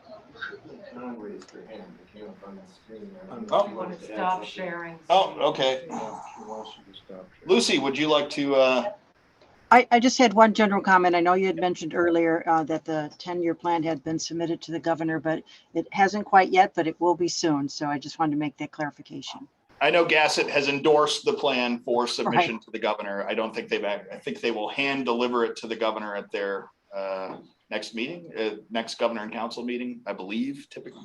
Want to stop sharing. Oh, okay. Lucy, would you like to? I just had one general comment. I know you had mentioned earlier that the 10-year plan had been submitted to the governor, but it hasn't quite yet, but it will be soon. So I just wanted to make that clarification. I know Gassett has endorsed the plan for submission to the governor. I don't think I think they will hand deliver it to the governor at their next meeting, next governor and council meeting, I believe, typically.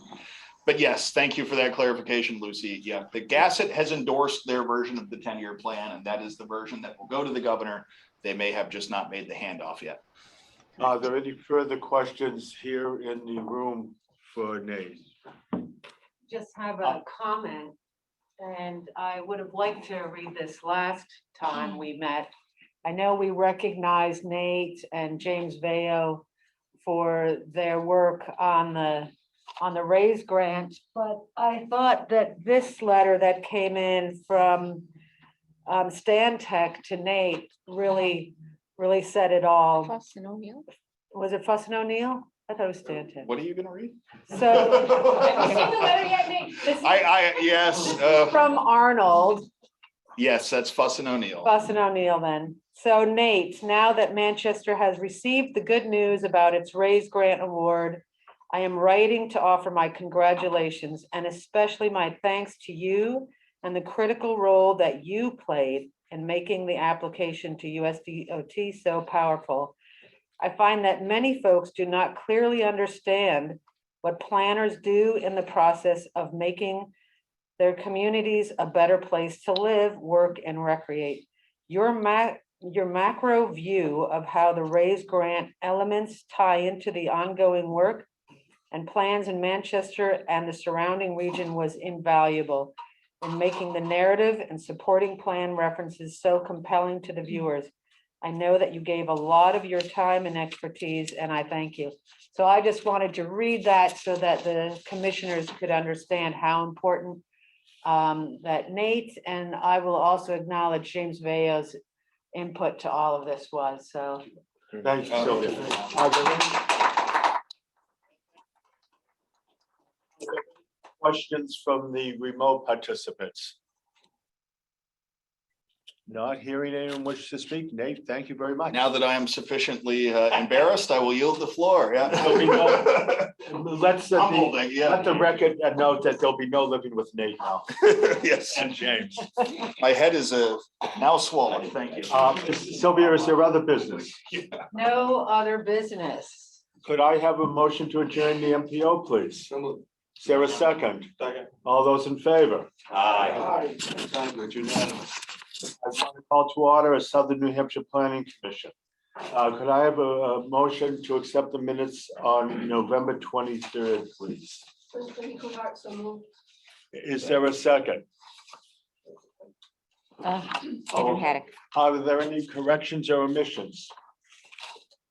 But yes, thank you for that clarification, Lucy. Yeah, the Gassett has endorsed their version of the 10-year plan, and that is the version that will go to the governor. They may have just not made the handoff yet. Are there any further questions here in the room for Nate? Just have a comment, and I would have liked to read this last time we met. I know we recognized Nate and James Veo for their work on the RAISE grant, but I thought that this letter that came in from Stan Tech to Nate really said it all. Fuss and O'Neill. Was it Fuss and O'Neill? I thought it was Stan Tech. What are you going to read? So Yes. from Arnold. Yes, that's Fuss and O'Neill. Fuss and O'Neill then. So Nate, now that Manchester has received the good news about its RAISE grant award, I am writing to offer my congratulations and especially my thanks to you and the critical role that you played in making the application to USDOT so powerful. I find that many folks do not clearly understand what planners do in the process of making their communities a better place to live, work, and recreate. Your macro view of how the RAISE grant elements tie into the ongoing work and plans in Manchester and the surrounding region was invaluable in making the narrative and supporting plan references so compelling to the viewers. I know that you gave a lot of your time and expertise, and I thank you. So I just wanted to read that so that the commissioners could understand how important that Nate, and I will also acknowledge James Veo's input to all of this was. So Thank you, Sylvia. Are there any questions from the remote participants? Not hearing anyone wish to speak. Nate, thank you very much. Now that I am sufficiently embarrassed, I will yield the floor. Yeah. Let's I'm holding, yeah. let the record note that there'll be no living with Nate now. Yes. And James. My head is now swollen. Thank you. Sylvia, is there other business? no other business. Could I have a motion to adjourn the MPO, please? Is there a second? All those in favor? Aye. Thank you, it's unanimous. I want to call to order a Southern New Hampshire Planning Commission. Could I have a motion to accept the minutes on November 23rd, please? Is there a second? Andrew Haddock. Are there any corrections or omissions?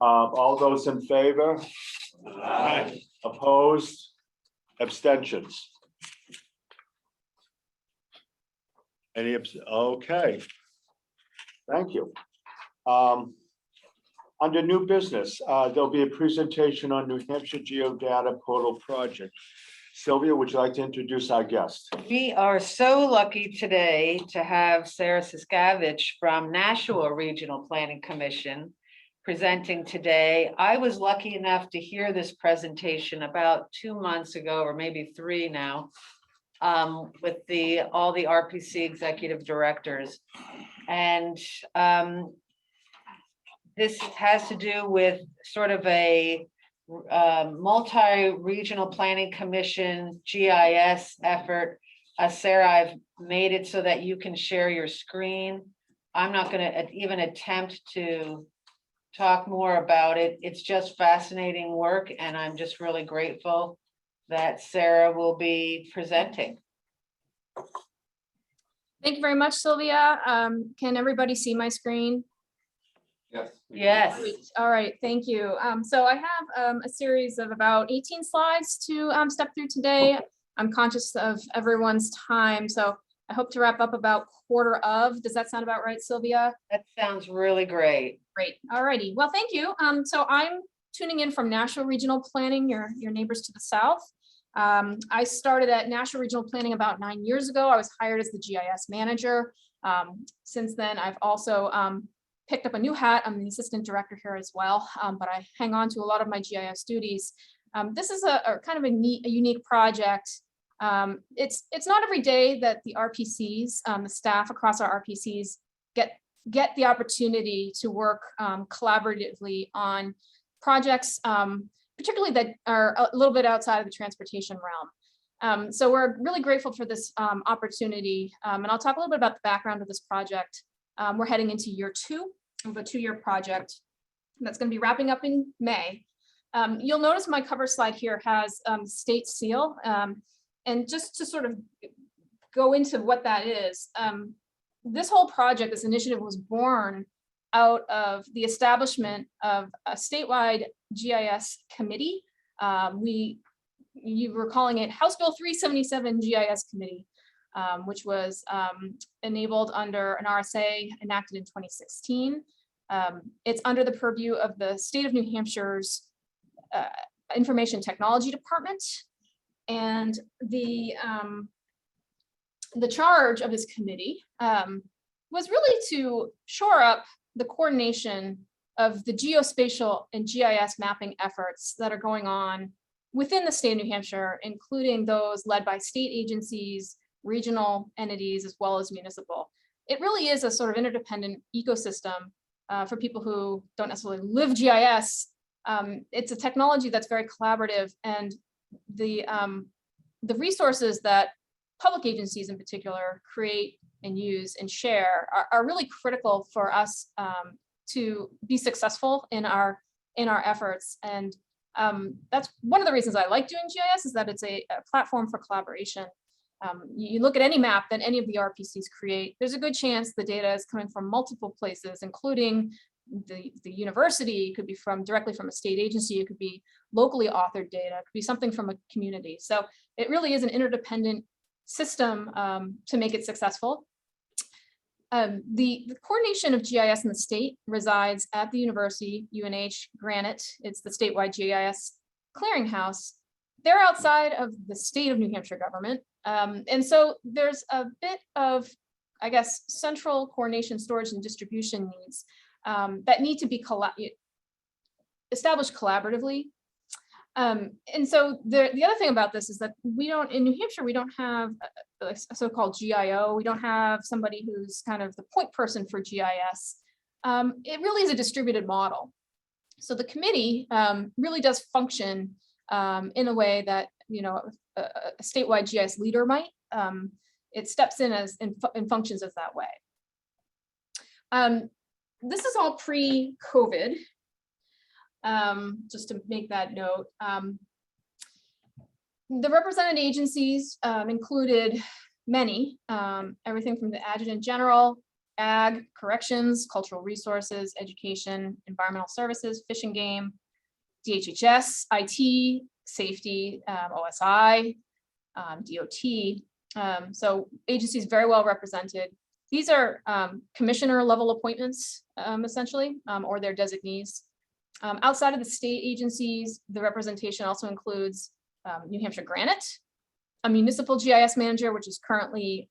All those in favor? Aye. Opposed? Abstentions? Okay. Thank you. Under new business, there'll be a presentation on New Hampshire Geodata Portal Project. Sylvia, would you like to introduce our guest? We are so lucky today to have Sara Siskavich from Nashua Regional Planning Commission presenting today. I was lucky enough to hear this presentation about 2 months ago, or maybe 3 now, with all the RPC executive directors. And this has to do with sort of a multi-regional planning commission GIS effort. Sarah, I've made it so that you can share your screen. I'm not going to even attempt to talk more about it. It's just fascinating work, and I'm just really grateful that Sara will be presenting. Thank you very much, Sylvia. Can everybody see my screen? Yes. All right, thank you. So I have a series of about 18 slides to step through today. I'm conscious of everyone's time, so I hope to wrap up about 1/4 of. Does that sound about right, Sylvia? That sounds really great. Great. All righty. Well, thank you. So I'm tuning in from Nashua Regional Planning, your neighbors to the south. I started at Nashua Regional Planning about 9 years ago. I was hired as the GIS manager. Since then, I've also picked up a new hat. I'm the assistant director here as well, but I hang on to a lot of my GIS duties. This is a kind of a unique project. It's not every day that the RPCs, the staff across our RPCs get the opportunity to work collaboratively on projects, particularly that are a little bit outside of the transportation realm. So we're really grateful for this opportunity. And I'll talk a little bit about the background of this project. We're heading into year 2 of a 2-year project that's going to be wrapping up in May. You'll notice my cover slide here has state seal. And just to sort of go into what that is, this whole project, this initiative was born out of the establishment of a statewide GIS committee. You were calling it House Bill 377 GIS Committee, which was enabled under an RSA enacted in 2016. It's under the purview of the state of New Hampshire's Information Technology Department. And the charge of this committee was really to shore up the coordination of the geospatial and GIS mapping efforts that are going on within the state of New Hampshire, including those led by state agencies, regional entities, as well as municipal. It really is a sort of interdependent ecosystem for people who don't necessarily live GIS. It's a technology that's very collaborative, and the resources that public agencies in particular create and use and share are really critical for us to be successful in our efforts. And that's one of the reasons I like doing GIS, is that it's a platform for collaboration. You look at any map that any of the RPCs create, there's a good chance the data is coming from multiple places, including the university. It could be directly from a state agency. It could be locally authored data. It could be something from a community. So it really is an interdependent system to make it successful. The coordination of GIS in the state resides at the university, UNH Granite. It's the statewide GIS clearinghouse. They're outside of the state of New Hampshire government. And so there's a bit of, I guess, central coordination, storage, and distribution needs that need to be established collaboratively. And so the other thing about this is that in New Hampshire, we don't have a so-called GIO. We don't have somebody who's kind of the point person for GIS. It really is a distributed model. So the committee really does function in a way that, a statewide GIS leader might. It steps in and functions as that way. This is all pre-COVID. Just to make that note, the represented agencies included many, everything from the Adjutant General, Ag, Corrections, Cultural Resources, Education, Environmental Services, Fish and Game, DHHS, IT, Safety, OSI, DOT. So agencies very well represented. These are commissioner level appointments, essentially, or their designees. Outside of the state agencies, the representation also includes New Hampshire Granite, a municipal GIS manager, which is currently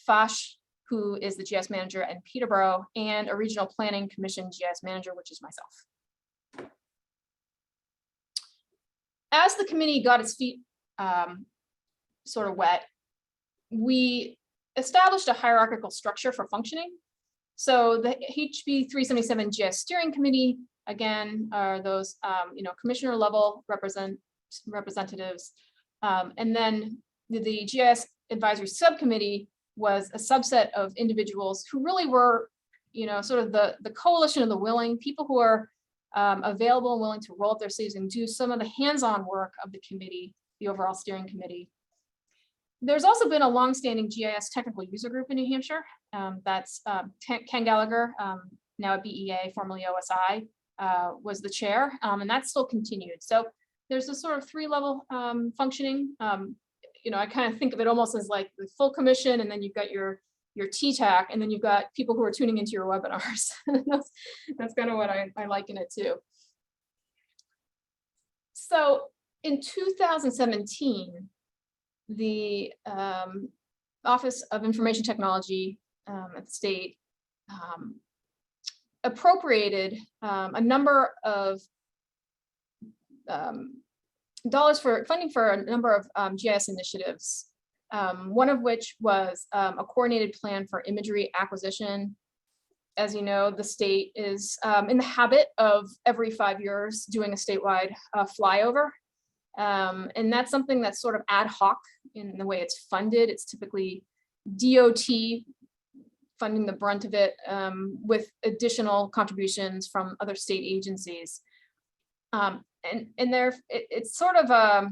Fosh, who is the GIS manager in Peterborough, and a regional planning commission GIS manager, which is myself. As the committee got its feet sort of wet, we established a hierarchical structure for functioning. So the HB 377 GIS steering committee, again, are those commissioner level representatives. And then the GIS advisory subcommittee was a subset of individuals who really were, sort of the coalition of the willing, people who are available and willing to roll up their sleeves and do some of the hands-on work of the committee, the overall steering committee. There's also been a longstanding GIS technical user group in New Hampshire. That's Ken Gallagher, now at BEA, formerly OSI, was the chair, and that's still continued. So there's a sort of three-level functioning. I kind of think of it almost as like the full commission, and then you've got your TTAC, and then you've got people who are tuning into your webinars. that's kind of what I liken it to. So in 2017, the Office of Information Technology at the state appropriated a number of dollars for funding for a number of GIS initiatives, one of which was a coordinated plan for imagery acquisition. As you know, the state is in the habit of every 5 years doing a statewide flyover. And that's something that's sort of ad hoc in the way it's funded. It's typically DOT funding the brunt of it, with additional contributions from other state agencies. It's sort of a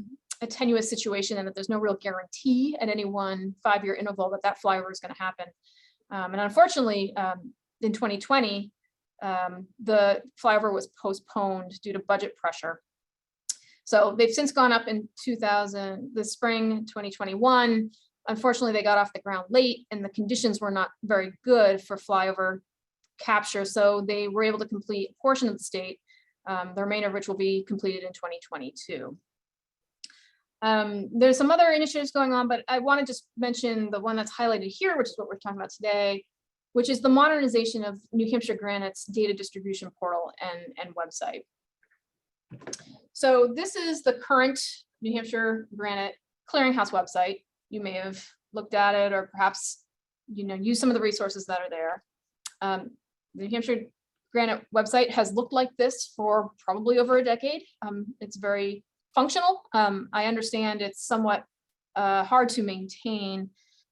tenuous situation in that there's no real guarantee at any one 5-year interval that flyover is going to happen. And unfortunately, in 2020, the flyover was postponed due to budget pressure. So they've since gone up in the spring 2021. Unfortunately, they got off the ground late and the conditions were not very good for flyover capture. So they were able to complete a portion of the state, the remainder of which will be completed in 2022. There's some other initiatives going on, but I want to just mention the one that's highlighted here, which is what we're talking about today, which is the modernization of New Hampshire Granite's data distribution portal and website. So this is the current New Hampshire Granite Clearinghouse website. You may have looked at it or perhaps use some of the resources that are there. The New Hampshire Granite website has looked like this for probably over a decade. It's very functional. I understand it's somewhat hard to maintain,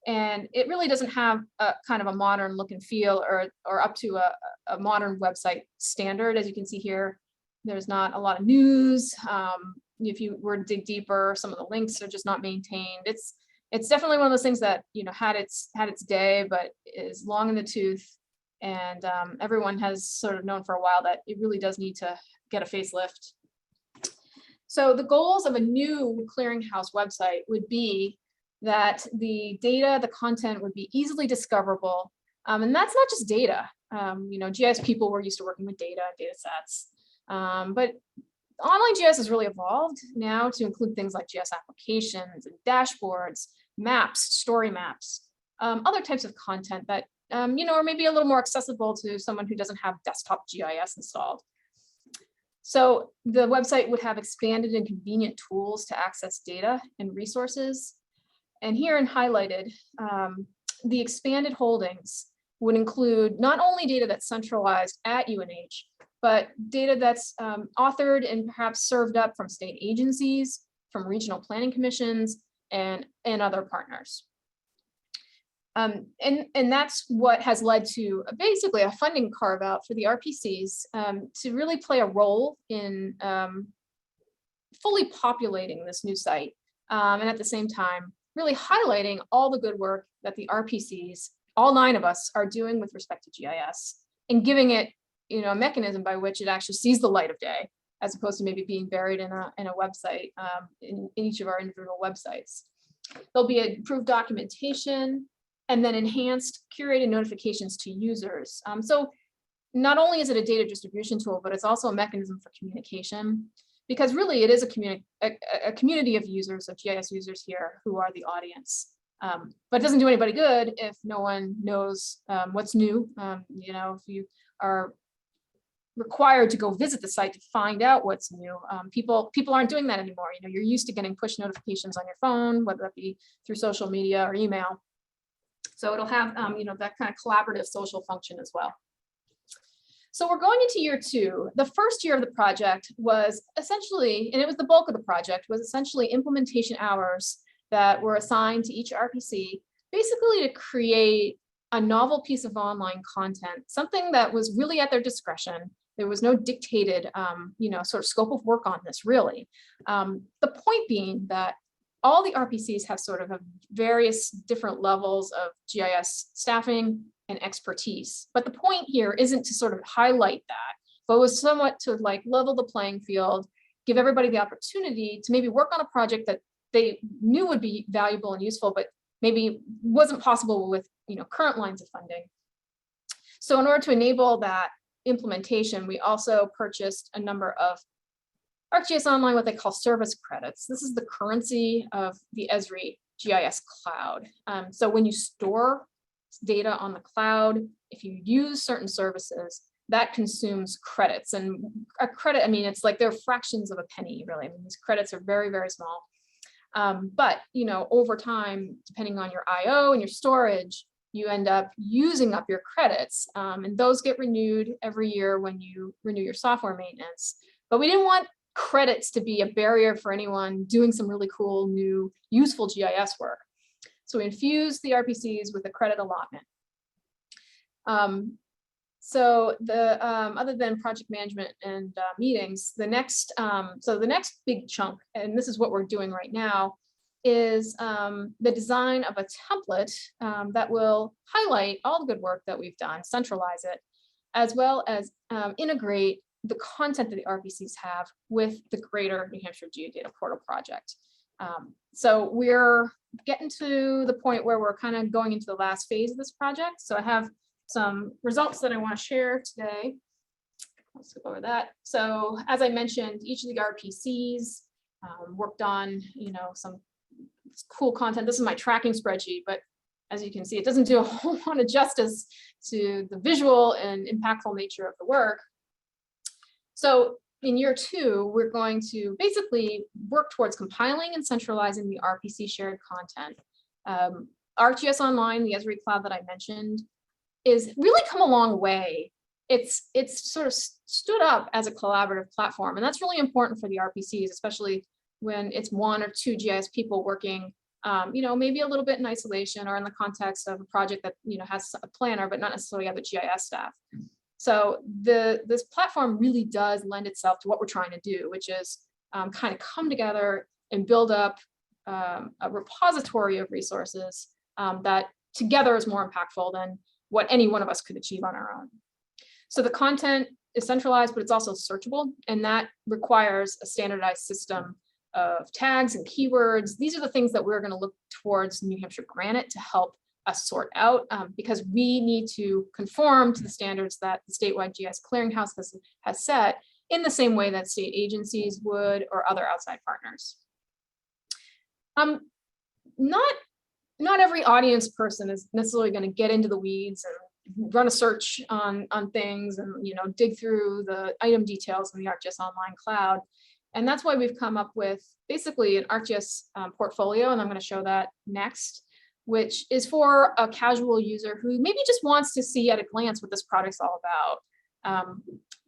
and it really doesn't have a kind of a modern look and feel or up to a modern website standard. As you can see here, there's not a lot of news. If you were to dig deeper, some of the links are just not maintained. It's definitely one of those things that had its day, but is long in the tooth. And everyone has sort of known for a while that it really does need to get a facelift. So the goals of a new clearinghouse website would be that the data, the content would be easily discoverable. And that's not just data. GIS people were used to working with data and data sets. But online GIS has really evolved now to include things like GIS applications and dashboards, maps, story maps, other types of content that or maybe a little more accessible to someone who doesn't have desktop GIS installed. So the website would have expanded and convenient tools to access data and resources. And here in highlighted, the expanded holdings would include not only data that's centralized at UNH, but data that's authored and perhaps served up from state agencies, from regional planning commissions, and other partners. And that's what has led to basically a funding carve out for the RPCs to really play a role in fully populating this new site. And at the same time, really highlighting all the good work that the RPCs, all 9 of us, are doing with respect to GIS and giving it a mechanism by which it actually sees the light of day, as opposed to maybe being buried in a website, in each of our individual websites. There'll be improved documentation. and then enhanced curated notifications to users. So not only is it a data distribution tool, but it's also a mechanism for communication, because really it is a community of users, of GIS users here who are the audience. But it doesn't do anybody good if no one knows what's new. You know, if you are required to go visit the site to find out what's new, people aren't doing that anymore. You know, you're used to getting push notifications on your phone, whether that be through social media or email. So it'll have you know, that kind of collaborative social function as well. So we're going into year 2. The first year of the project was essentially, and it was the bulk of the project, was essentially implementation hours that were assigned to each RPC, basically to create a novel piece of online content, something that was really at their discretion. There was no dictated, you know, sort of scope of work on this, really. The point being that all the RPCs have sort of various different levels of GIS staffing and expertise. But the point here isn't to sort of highlight that, but was somewhat to like level the playing field, give everybody the opportunity to maybe work on a project that they knew would be valuable and useful, but maybe wasn't possible with, you know, current lines of funding. So in order to enable that implementation, we also purchased a number of ArcGIS Online, what they call service credits. This is the currency of the Esri GIS cloud. So when you store data on the cloud, if you use certain services, that consumes credits. And a credit, I mean, it's like they're fractions of a penny, really. I mean, these credits are very, very small. But, you know, over time, depending on your IO and your storage, you end up using up your credits. And those get renewed every year when you renew your software maintenance. But we didn't want credits to be a barrier for anyone doing some really cool, new, useful GIS work. So we infused the RPCs with a credit allotment. So the other than project management and meetings, the next big chunk, and this is what we're doing right now, is the design of a template that will highlight all the good work that we've done, centralize it, as well as integrate the content that the RPCs have with the greater New Hampshire Geodata Portal project. So we're getting to the point where we're kind of going into the last phase of this project. So I have some results that I want to share today. Let's go over that. So as I mentioned, each of the RPCs worked on, you know, some cool content. This is my tracking spreadsheet, but as you can see, it doesn't do a whole lot of justice to the visual and impactful nature of the work. So in year 2, we're going to basically work towards compiling and centralizing the RPC shared content. ArcGIS Online, the Esri cloud that I mentioned, is really come a long way. It's sort of stood up as a collaborative platform, and that's really important for the RPCs, especially when it's 1 or 2 GIS people working, you know, maybe a little bit in isolation or in the context of a project that, you know, has a planner, but not necessarily have a GIS staff. So this platform really does lend itself to what we're trying to do, which is kind of come together and build up a repository of resources that together is more impactful than what any one of us could achieve on our own. So the content is centralized, but it's also searchable, and that requires a standardized system of tags and keywords. These are the things that we're going to look towards New Hampshire Granite to help us sort out, because we need to conform to the standards that the statewide GIS clearinghouse has set in the same way that state agencies would or other outside partners. Not every audience person is necessarily going to get into the weeds and run a search on things and, you know, dig through the item details in the ArcGIS Online cloud. And that's why we've come up with basically an ArcGIS portfolio, and I'm going to show that next, which is for a casual user who maybe just wants to see at a glance what this product's all about.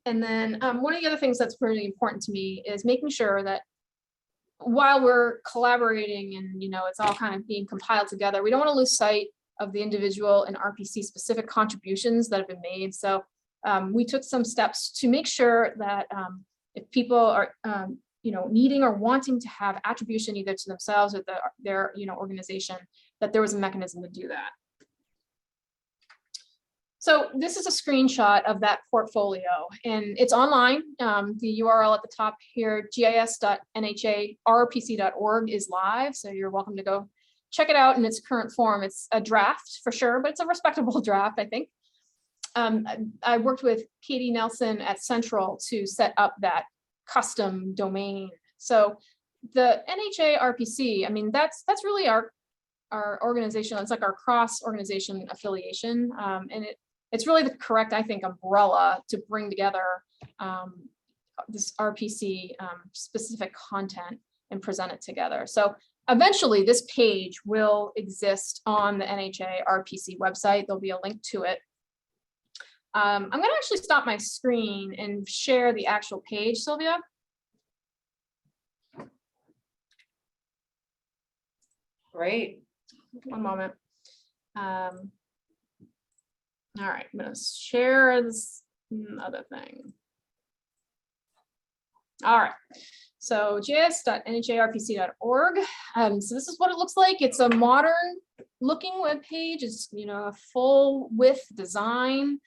And then one of the other things that's really important to me is making sure that while we're collaborating and, you know, it's all kind of being compiled together, we don't want to lose sight of the individual and RPC specific contributions that have been made. So we took some steps to make sure that if people are, you know, needing or wanting to have attribution either to themselves or their, you know, organization, that there was a mechanism to do that. So this is a screenshot of that portfolio, and it's online. The URL at the top here, gis.nharpc.org, is live, so you're welcome to go check it out in its current form. It's a draft for sure, but it's a respectable draft, I think. I worked with Katie Nelson at Central to set up that custom domain. So the NHA RPC, I mean, that's really our organization. It's like our cross-organization affiliation. And it's really the correct, I think, umbrella to bring together this RPC specific content and present it together. So eventually this page will exist on the NHA RPC website. There'll be a link to it. I'm going to actually stop my screen and share the actual page, Sylvia. Great. One moment. All right, I'm going to share this other thing. All right, so js.nharpc.org. So this is what it looks like. It's a modern looking web page. It's, you know, a full width design.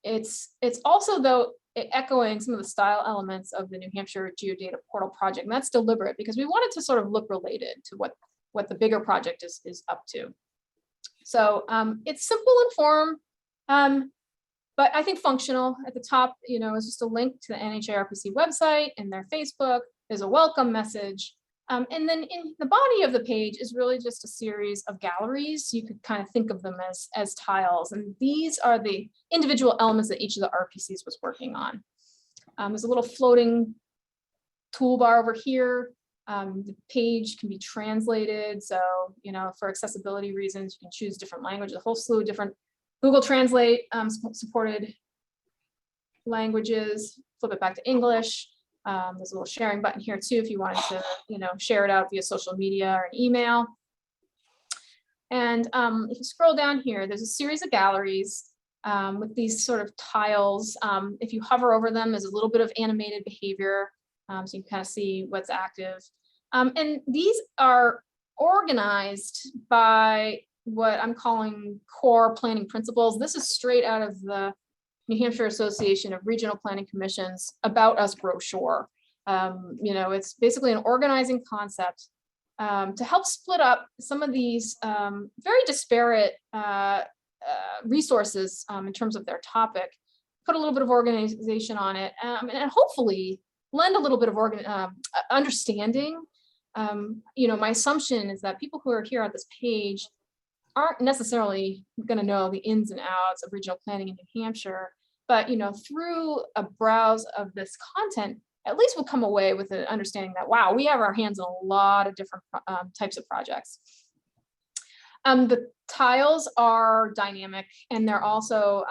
It's also, though, echoing some of the style elements of the New Hampshire Geodata Portal project. And that's deliberate because we wanted to sort of look related to what the bigger project is up to. So it's simple in form, but I think functional. At the top, you know, is just a link to the NHARPC website and their Facebook. There's a welcome message. And then in the body of the page is really just a series of galleries. You could kind of think of them as tiles. And these are the individual elements that each of the RPCs was working on. There's a little floating toolbar over here. The page can be translated. So, you know, for accessibility reasons, you can choose different languages, a whole slew of different Google Translate supported languages, flip it back to English. There's a little sharing button here too, if you wanted to, you know, share it out via social media or an email. And if you scroll down here, there's a series of galleries with these sort of tiles. If you hover over them, there's a little bit of animated behavior. So you can kind of see what's active. And these are organized by what I'm calling core planning principles. This is straight out of the New Hampshire Association of Regional Planning Commissions About Us brochure. You know, it's basically an organizing concept to help split up some of these very disparate resources in terms of their topic, put a little bit of organization on it, and hopefully lend a little bit of understanding. You know, my assumption is that people who are here on this page aren't necessarily going to know the ins and outs of regional planning in New Hampshire, but, you know, through a browse of this content, at least we'll come away with an understanding that, wow, we have our hands on a lot of different types of projects. The tiles are dynamic and they're also,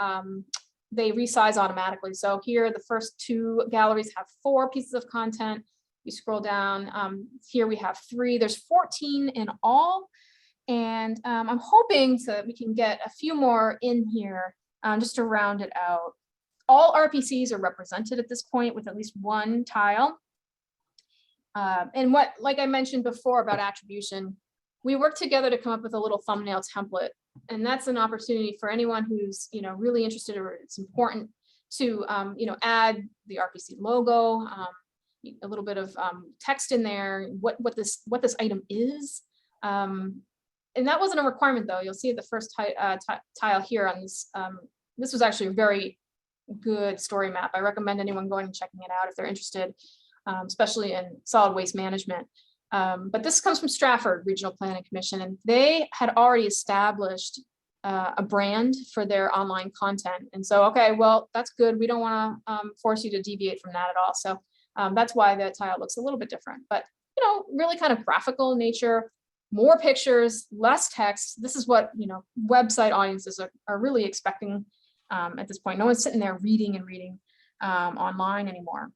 they resize automatically. So here, the first two galleries have 4 pieces of content. You scroll down, here we have 3, there's 14 in all. And I'm hoping we can get a few more in here just to round it out. All RPCs are represented at this point with at least 1 tile. And like I mentioned before about attribution, we worked together to come up with a little thumbnail template. And that's an opportunity for anyone who's, you know, really interested or it's important to, you know, add the RPC logo, a little bit of text in there, what this item is. And that wasn't a requirement though. You'll see the first tile here on this. This was actually a very good story map. I recommend anyone going and checking it out if they're interested, especially in solid waste management. But this comes from Stratford Regional Planning Commission, and they had already established a brand for their online content. And so, okay, well, that's good. We don't want to force you to deviate from that at all. So that's why the tile looks a little bit different, but, you know, really kind of graphical in nature. More pictures, less text. This is what, you know, website audiences are really expecting at this point. No one's sitting there reading and reading online anymore.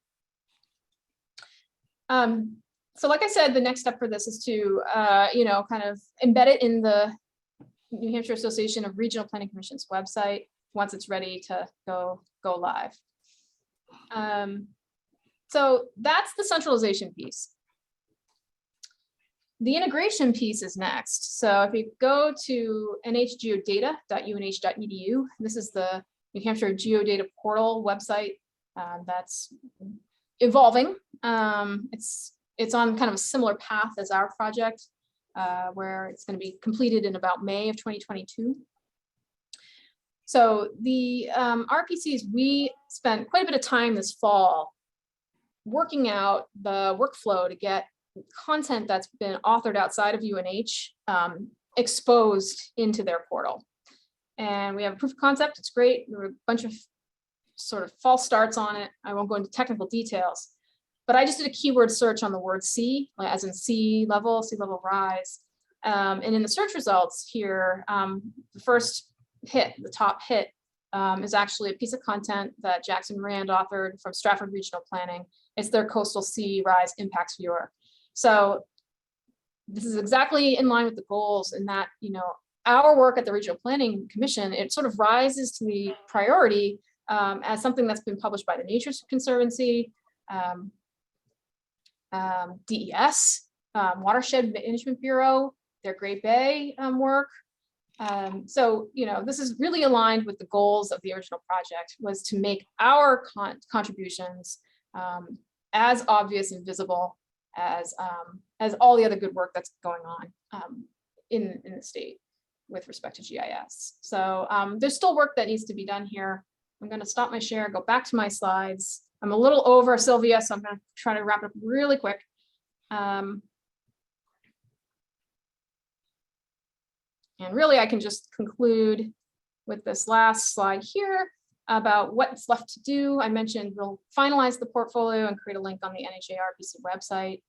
So like I said, the next step for this is to, you know, kind of embed it in the New Hampshire Association of Regional Planning Commission's website once it's ready to go live. So that's the centralization piece. The integration piece is next. So if you go to nhgeodata.unh.edu, this is the New Hampshire Geodata Portal website that's evolving. It's on kind of a similar path as our project. where it's going to be completed in about May of 2022. So the RPCs, we spent quite a bit of time this fall working out the workflow to get content that's been authored outside of UNH exposed into their portal. And we have a proof of concept. It's great. There were a bunch of sort of false starts on it. I won't go into technical details, but I just did a keyword search on the word sea, like as in sea level rise. And in the search results here, the first hit, the top hit, is actually a piece of content that Jackson Rand authored from Stratford Regional Planning. It's their Coastal Sea Rise Impacts Viewer. So this is exactly in line with the goals, in that, you know, our work at the Regional Planning Commission, it sort of rises to the priority as something that's been published by the Nature Conservancy, DES, Watershed Management Bureau, their Great Bay work. So, you know, this is really aligned with the goals of the original project, was to make our contributions as obvious and visible as all the other good work that's going on in the state with respect to GIS. So there's still work that needs to be done here. I'm going to stop my share, go back to my slides. I'm a little over, Sylvia, so I'm going to try to wrap it up really quick. And really, I can just conclude with this last slide here about what's left to do. I mentioned we'll finalize the portfolio and create a link on the NHA RPC website.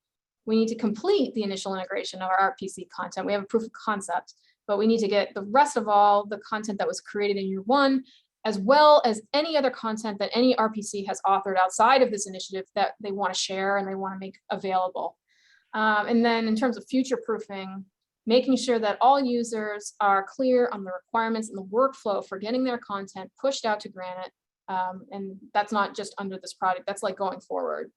We need to complete the initial integration of our RPC content. We have a proof of concept, but we need to get the rest of all the content that was created in year one, as well as any other content that any RPC has authored outside of this initiative that they want to share and they want to make available. And then in terms of future proofing, making sure that all users are clear on the requirements and the workflow for getting their content pushed out to Granite. And that's not just under this project, that's like going forward.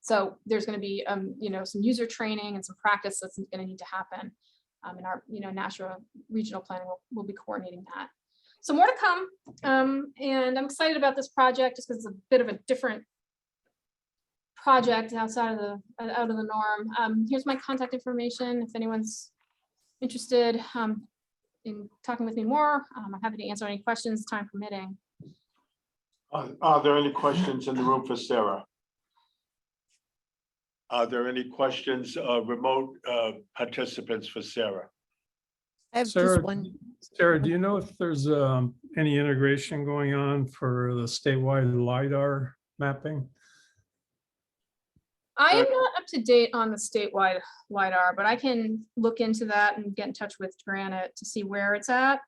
So there's going to be, you know, some user training and some practice that's going to need to happen. And our, you know, national regional planning will be coordinating that. So more to come. And I'm excited about this project just because it's a bit of a different project outside of the norm. Here's my contact information. If anyone's interested in talking with me more, I'm happy to answer any questions, time permitting. Are there any questions in the room for Sarah? Are there any questions, remote participants for Sarah? I have Sarah, just one. Sarah, do you know if there's any integration going on for the statewide LiDAR mapping? I am not up to date on the statewide LiDAR, but I can look into that and get in touch with Granite to see where it's at.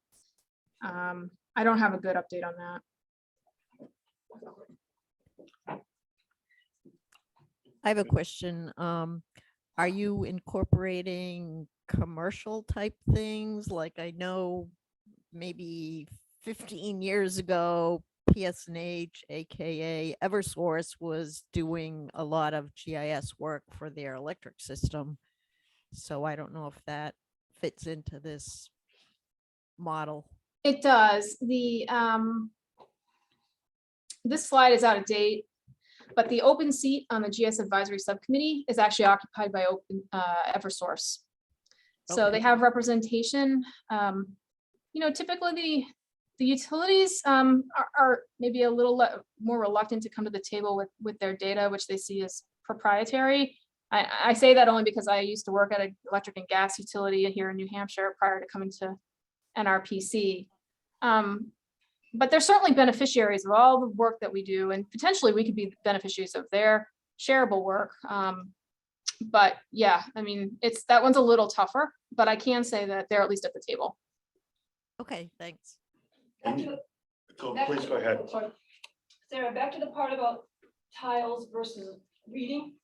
I don't have a good update on that. I have a question. Are you incorporating commercial type things? Like, I know maybe 15 years ago, PSNH, aka Eversource, was doing a lot of GIS work for their electric system. So I don't know if that fits into this model. It does. This slide is out of date, but the open seat on the GIS advisory subcommittee is actually occupied by Eversource. So Okay. they have representation. You know, typically the utilities are maybe a little more reluctant to come to the table with their data, which they see as proprietary. I say that only because I used to work at an electric and gas utility here in New Hampshire prior to coming to NRPC. But they're certainly beneficiaries of all the work that we do, and potentially we could be beneficiaries of their shareable work. But yeah, I mean, that one's a little tougher, but I can say that they're at least at the table. Okay, thanks. Please go ahead. Sarah, back to the part about tiles versus reading.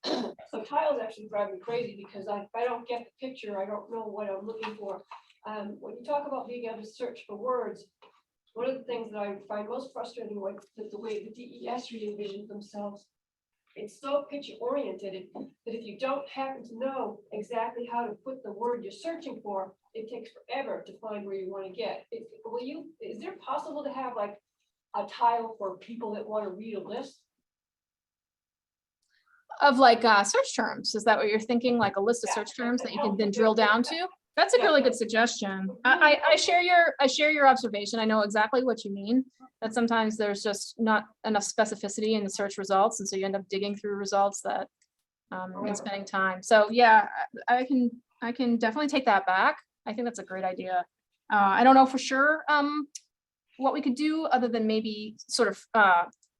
So tiles actually drive me crazy because if I don't get the picture, I don't know what I'm looking for. When you talk about being able to search for words, one of the things that I find most frustrating with the way the DES re-envisioned themselves, it's so picture oriented that if you don't happen to know exactly how to put the word you're searching for, it takes forever to find where you want to get. Is there possible to have like a tile for people that want to read a list? Of like search terms. Is that what you're thinking? Like a list of search terms that you can then drill down to? That's a really good suggestion. I share your observation. I know exactly what you mean. That sometimes there's just not enough specificity in the search results. And so you end up digging through results that and spending time. So yeah, I can definitely take that back. I think that's a great idea. I don't know for sure what we could do other than maybe sort of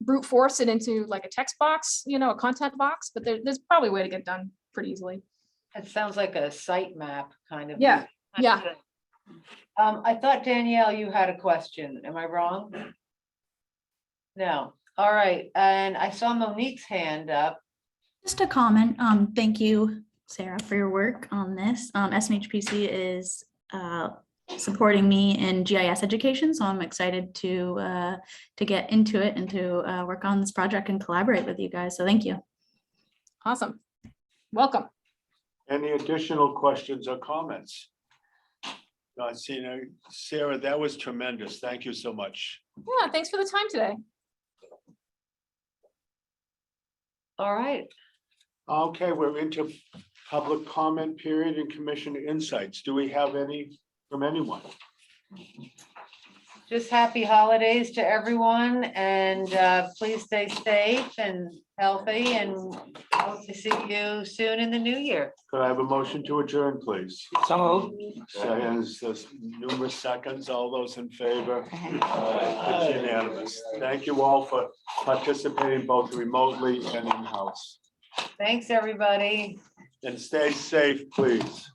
brute force it into like a text box, a content box, but there's probably a way to get it done pretty easily. It sounds like a site map kind of. Yeah, yeah. I thought Danielle, you had a question. Am I wrong? No. All right. And I saw Monique's hand up. Just a comment. Thank you, Sarah, for your work on this. SNHPC is supporting me in GIS education, so I'm excited to get into it and to work on this project and collaborate with you guys. So thank you. Awesome. Welcome. Any additional questions or comments? No, I see, Sarah, that was tremendous. Thank you so much. Yeah, thanks for the time today. All right. Okay, we're into public comment period and commission insights. Do we have any from anyone? Just happy holidays to everyone, and please stay safe and healthy, and hope to see you soon in the new year. Could I have a motion to adjourn, please? So Seconds, there's numerous seconds. All those in favor? It's unanimous. Thank you all for participating both remotely and in-house. Thanks, everybody. And stay safe, please.